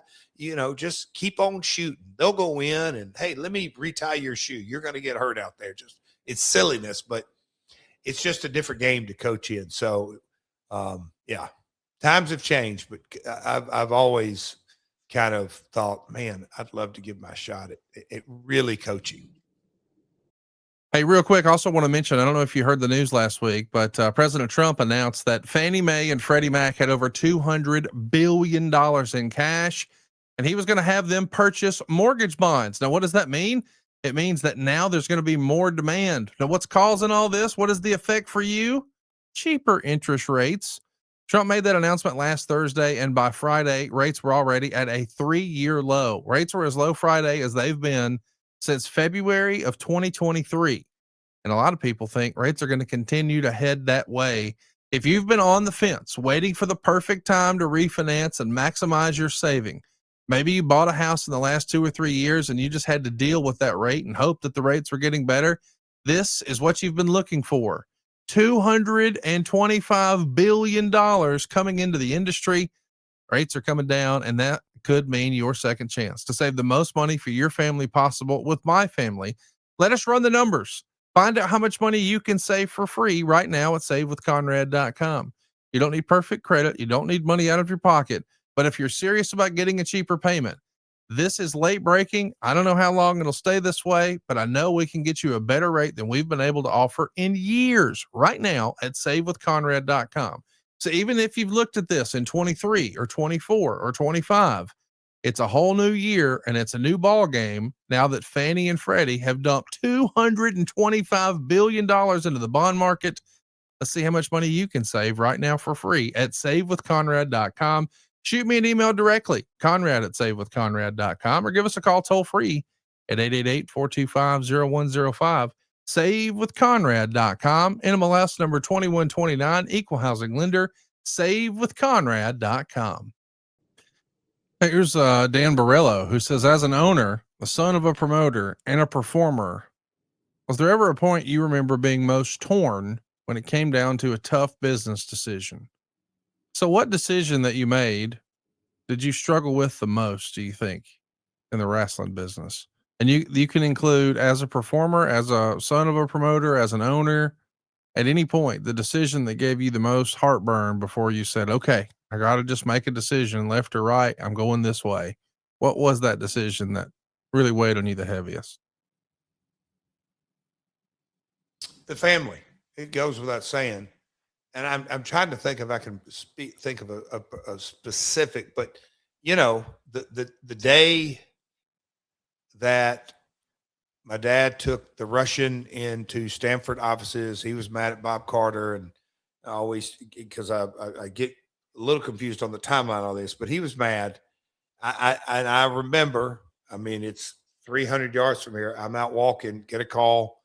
Just keep on shooting. They'll go in, and hey, let me retie your shoe. You're going to get hurt out there." It's silliness, but it's just a different game to coach in. So, times have changed, but I've always kind of thought, man, I'd love to give my shot at really coaching. Hey, real quick, I also want to mention, I don't know if you heard the news last week, but President Trump announced that Fannie Mae and Freddie Mac had over $200 billion in cash, and he was going to have them purchase mortgage bonds. Now, what does that mean? It means that now there's going to be more demand. Now, what's causing all this? What is the effect for you? Cheaper interest rates. Trump made that announcement last Thursday, and by Friday, rates were already at a 3-year low. Rates were as low Friday as they've been since February of 2023. And a lot of people think rates are going to continue to head that way. If you've been on the fence, waiting for the perfect time to refinance and maximize your saving, maybe you bought a house in the last 2 or 3 years and you just had to deal with that rate and hope that the rates were getting better. This is what you've been looking for. $225 billion coming into the industry. Rates are coming down, and that could mean your second chance to save the most money for your family possible with my family. Let us run the numbers. Find out how much money you can save for free right now at savewithconrad.com. You don't need perfect credit. You don't need money out of your pocket. But if you're serious about getting a cheaper payment, this is late breaking. I don't know how long it'll stay this way, but I know we can get you a better rate than we've been able to offer in years right now at savewithconrad.com. So even if you've looked at this in 23 or 24 or 25, it's a whole new year and it's a new ball game now that Fannie and Freddie have dumped $225 billion into the bond market. Let's see how much money you can save right now for free at savewithconrad.com. Shoot me an email directly, conrad@savewithconrad.com, or give us a call toll free at 888-425-0105. Savewithconrad.com, NMLS number 2129, equal housing lender, savewithconrad.com. Here's Dan Borello, who says, as an owner, the son of a promoter, and a performer, was there ever a point you remember being most torn when it came down to a tough business decision? So what decision that you made did you struggle with the most, do you think, in the wrestling business? And you can include as a performer, as a son of a promoter, as an owner, at any point, the decision that gave you the most heartburn before you said, okay, I got to just make a decision, left or right. I'm going this way. What was that decision that really weighed on you the heaviest? The family. It goes without saying. And I'm trying to think if I can think of a specific, but you know, the day that my dad took the Russian into Stanford offices, he was mad at Bob Carter, and I always, because I get a little confused on the timeline on this, but he was mad. I remember, I mean, it's 300 yards from here. I'm out walking, get a call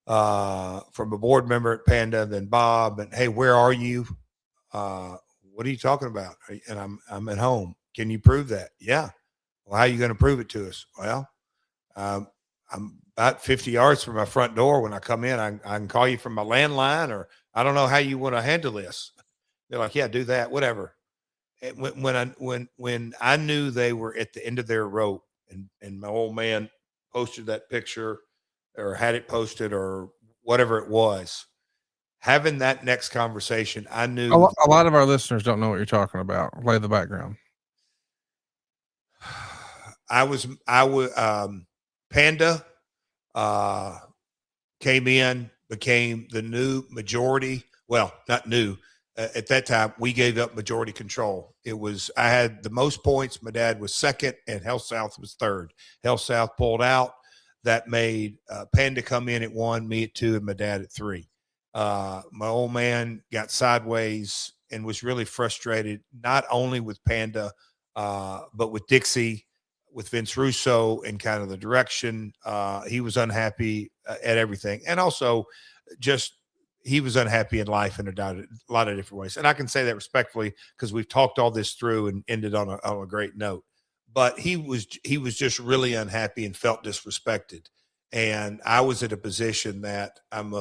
from a board member at Panda, then Bob, and hey, where are you? What are you talking about? And I'm at home. Can you prove that? Yeah. Well, how are you going to prove it to us? Well, I'm about 50 yards from my front door. When I come in, I can call you from my landline, or I don't know how you want to handle this. They're like, yeah, do that, whatever. And when I knew they were at the end of their rope, and my old man posted that picture or had it posted or whatever it was, having that next conversation, I knew a lot of our listeners don't know what you're talking about. Lay the background. Panda came in, became the new majority. Well, not new. At that time, we gave up majority control. I had the most points. My dad was second, and Health South was third. Health South pulled out. That made Panda come in at 1, me at 2, and my dad at 3. My old man got sideways and was really frustrated, not only with Panda, but with Dixie, with Vince Russo, and kind of the direction. He was unhappy at everything. And also just he was unhappy in life in a lot of different ways. And I can say that respectfully because we've talked all this through and ended on a great note. But he was just really unhappy and felt disrespected. And I was at a position that I'm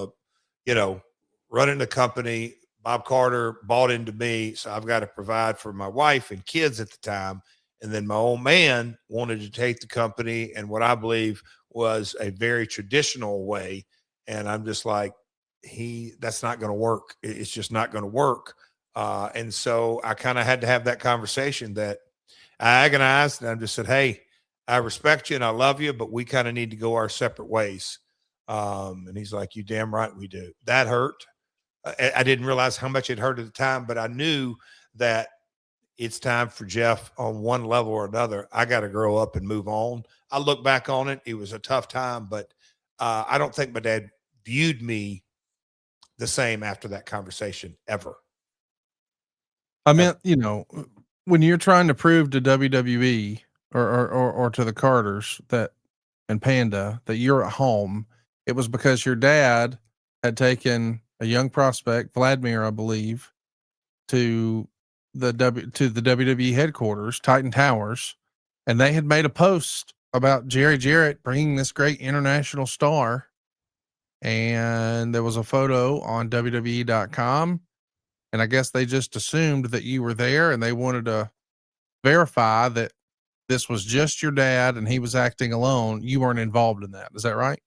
running a company. Bob Carter bought into me, so I've got to provide for my wife and kids at the time. And then my old man wanted to take the company in what I believe was a very traditional way. And I'm just like, that's not going to work. It's just not going to work. And so I kind of had to have that conversation that I agonized, and I just said, hey, I respect you and I love you, but we kind of need to go our separate ways. And he's like, you damn right we do. That hurt. I didn't realize how much it hurt at the time, but I knew that it's time for Jeff on one level or another. I got to grow up and move on. I look back on it. It was a tough time, but I don't think my dad viewed me the same after that conversation ever. I mean, when you're trying to prove to WWE or to the Carters and Panda that you're at home it was because your dad had taken a young prospect, Vladimir, I believe, to the WWE headquarters, Titan Towers, and they had made a post about Jerry Jarrett bringing this great international star. And there was a photo on WWE.com. And I guess they just assumed that you were there and they wanted to verify that this was just your dad and he was acting alone. You weren't involved in that. Is that right?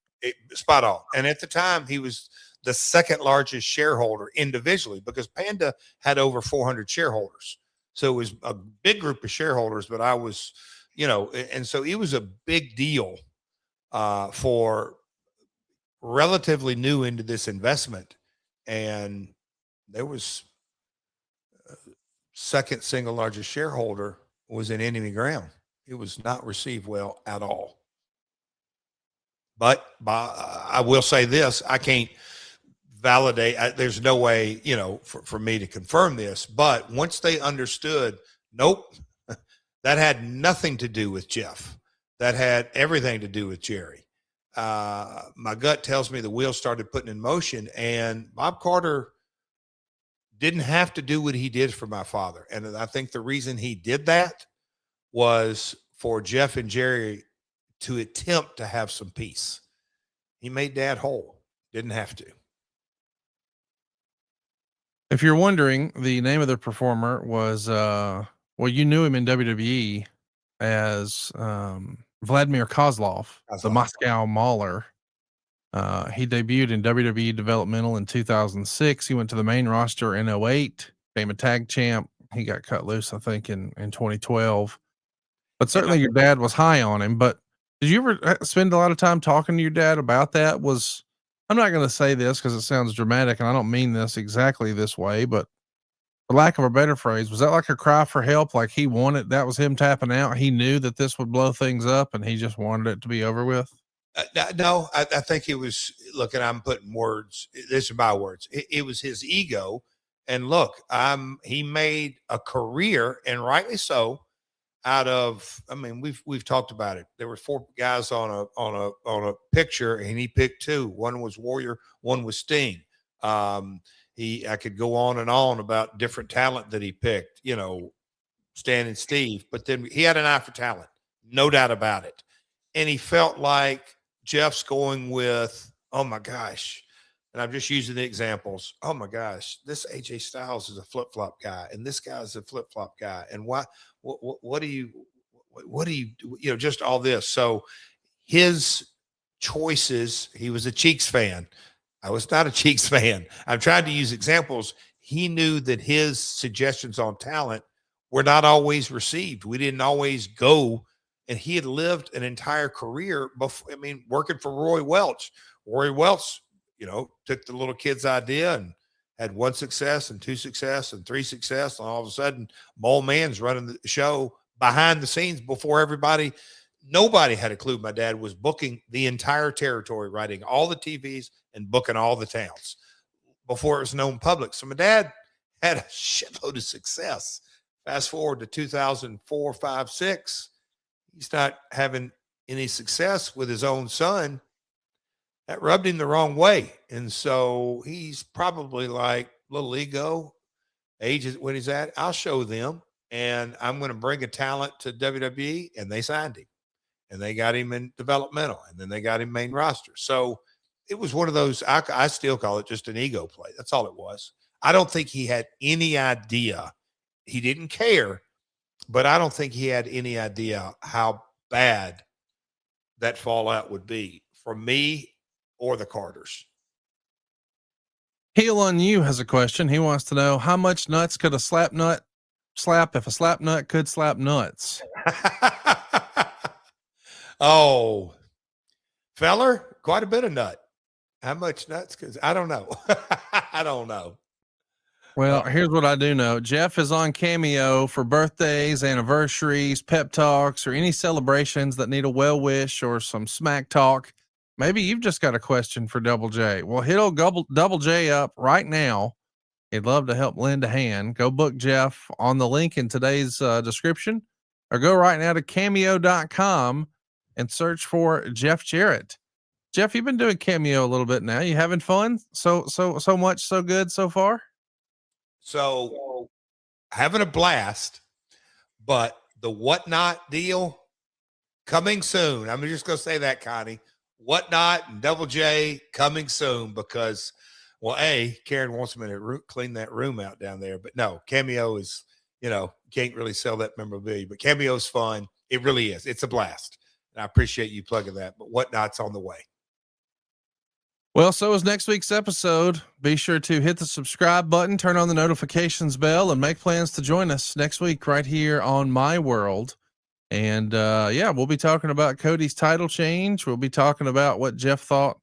Spot on. And at the time, he was the second largest shareholder individually because Panda had over 400 shareholders. So it was a big group of shareholders, but I was, and so it was a big deal for relatively new into this investment. And there was second single largest shareholder was in enemy ground. It was not received well at all. But I will say this, I can't validate. There's no way, for me to confirm this, but once they understood, nope, that had nothing to do with Jeff. That had everything to do with Jerry. My gut tells me the wheels started putting in motion, and Bob Carter didn't have to do what he did for my father. And I think the reason he did that was for Jeff and Jerry to attempt to have some peace. He made Dad whole. Didn't have to. If you're wondering, the name of the performer was, you knew him in WWE as Vladimir Kozlov, the Moscow Mauler. He debuted in WWE Developmental in 2006. He went to the main roster in 2008, became a tag champ. He got cut loose, I think, in 2012. But certainly your dad was high on him. But did you ever spend a lot of time talking to your dad about that? I'm not going to say this because it sounds dramatic, and I don't mean this exactly this way, but for lack of a better phrase, was that like a cry for help? Like that was him tapping out. He knew that this would blow things up and he just wanted it to be over with. No, I think it was, look, and I'm putting words, these are my words. It was his ego. And look, he made a career, and rightly so, out of, we've talked about it. There were 4 guys on a picture, and he picked 2. One was Warrior, one was Sting. I could go on and on about different talent that he picked, Stan and Steve, but then he had an eye for talent, no doubt about it. And he felt like Jeff's going with, oh my gosh, and I'm just using the examples. Oh my gosh, this AJ Styles is a flip-flop guy, and this guy's a flip-flop guy. And what do you, just all this. So his choices, he was a Cheeks fan. I was not a Cheeks fan. I've tried to use examples. He knew that his suggestions on talent were not always received. We didn't always go. And he had lived an entire career before, working for Roy Welch. Roy Welch, took the little kid's idea and had 1 success and 2 success and 3 success. And all of a sudden, Mole Man's running the show behind the scenes before everybody. Nobody had a clue my dad was booking the entire territory, writing all the TVs and booking all the towns before it was known public. So my dad had a shitload of success. Fast forward to 2004, 5, 6. He's not having any success with his own son. That rubbed him the wrong way. And so he's probably like, little ego, age is when he's at, I'll show them. And I'm going to bring a talent to WWE. And they signed him. And they got him in developmental. And then they got him main roster. So it was one of those, I still call it just an ego play. That's all it was. I don't think he had any idea. He didn't care. But I don't think he had any idea how bad that fallout would be for me or the Carters. Heel on You has a question. He wants to know, how much nuts could a slap nut slap if a slap nut could slap nuts? Oh, feller, quite a bit of nut. How much nuts? Because I don't know. I don't know. Well, here's what I do know. Jeff is on Cameo for birthdays, anniversaries, pep talks, or any celebrations that need a well wish or some smack talk. Maybe you've just got a question for Double J. Well, hit old Double J up right now. He'd love to help lend a hand. Go book Jeff on the link in today's description, or go right now to cameo.com and search for Jeff Jarrett. Jeff, you've been doing Cameo a little bit now. You having fun? So much, so good so far? So having a blast, but the Whatnot deal coming soon. I'm just going to say that, Connie. Whatnot and Double J coming soon because, well, Karen wants me to clean that room out down there. But no, Cameo is, can't really sell that memorabilia, but Cameo is fun. It really is. It's a blast. And I appreciate you plugging that, but Whatnot's on the way. Well, so is next week's episode. Be sure to hit the subscribe button, turn on the notifications bell, and make plans to join us next week right here on My World. And we'll be talking about Cody's title change. We'll be talking about what Jeff thought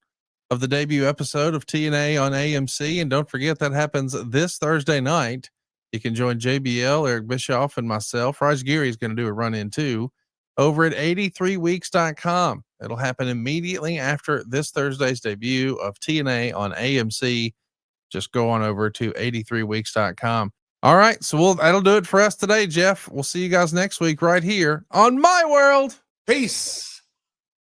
of the debut episode of TNA on AMC. And don't forget that happens this Thursday night. You can join JBL, Eric Bischoff, and myself. Raj Giri is going to do a run-in too over at 83weeks.com. It'll happen immediately after this Thursday's debut of TNA on AMC. Just go on over to 83weeks.com. All right. So that'll do it for us today, Jeff. We'll see you guys next week right here on My World. Peace.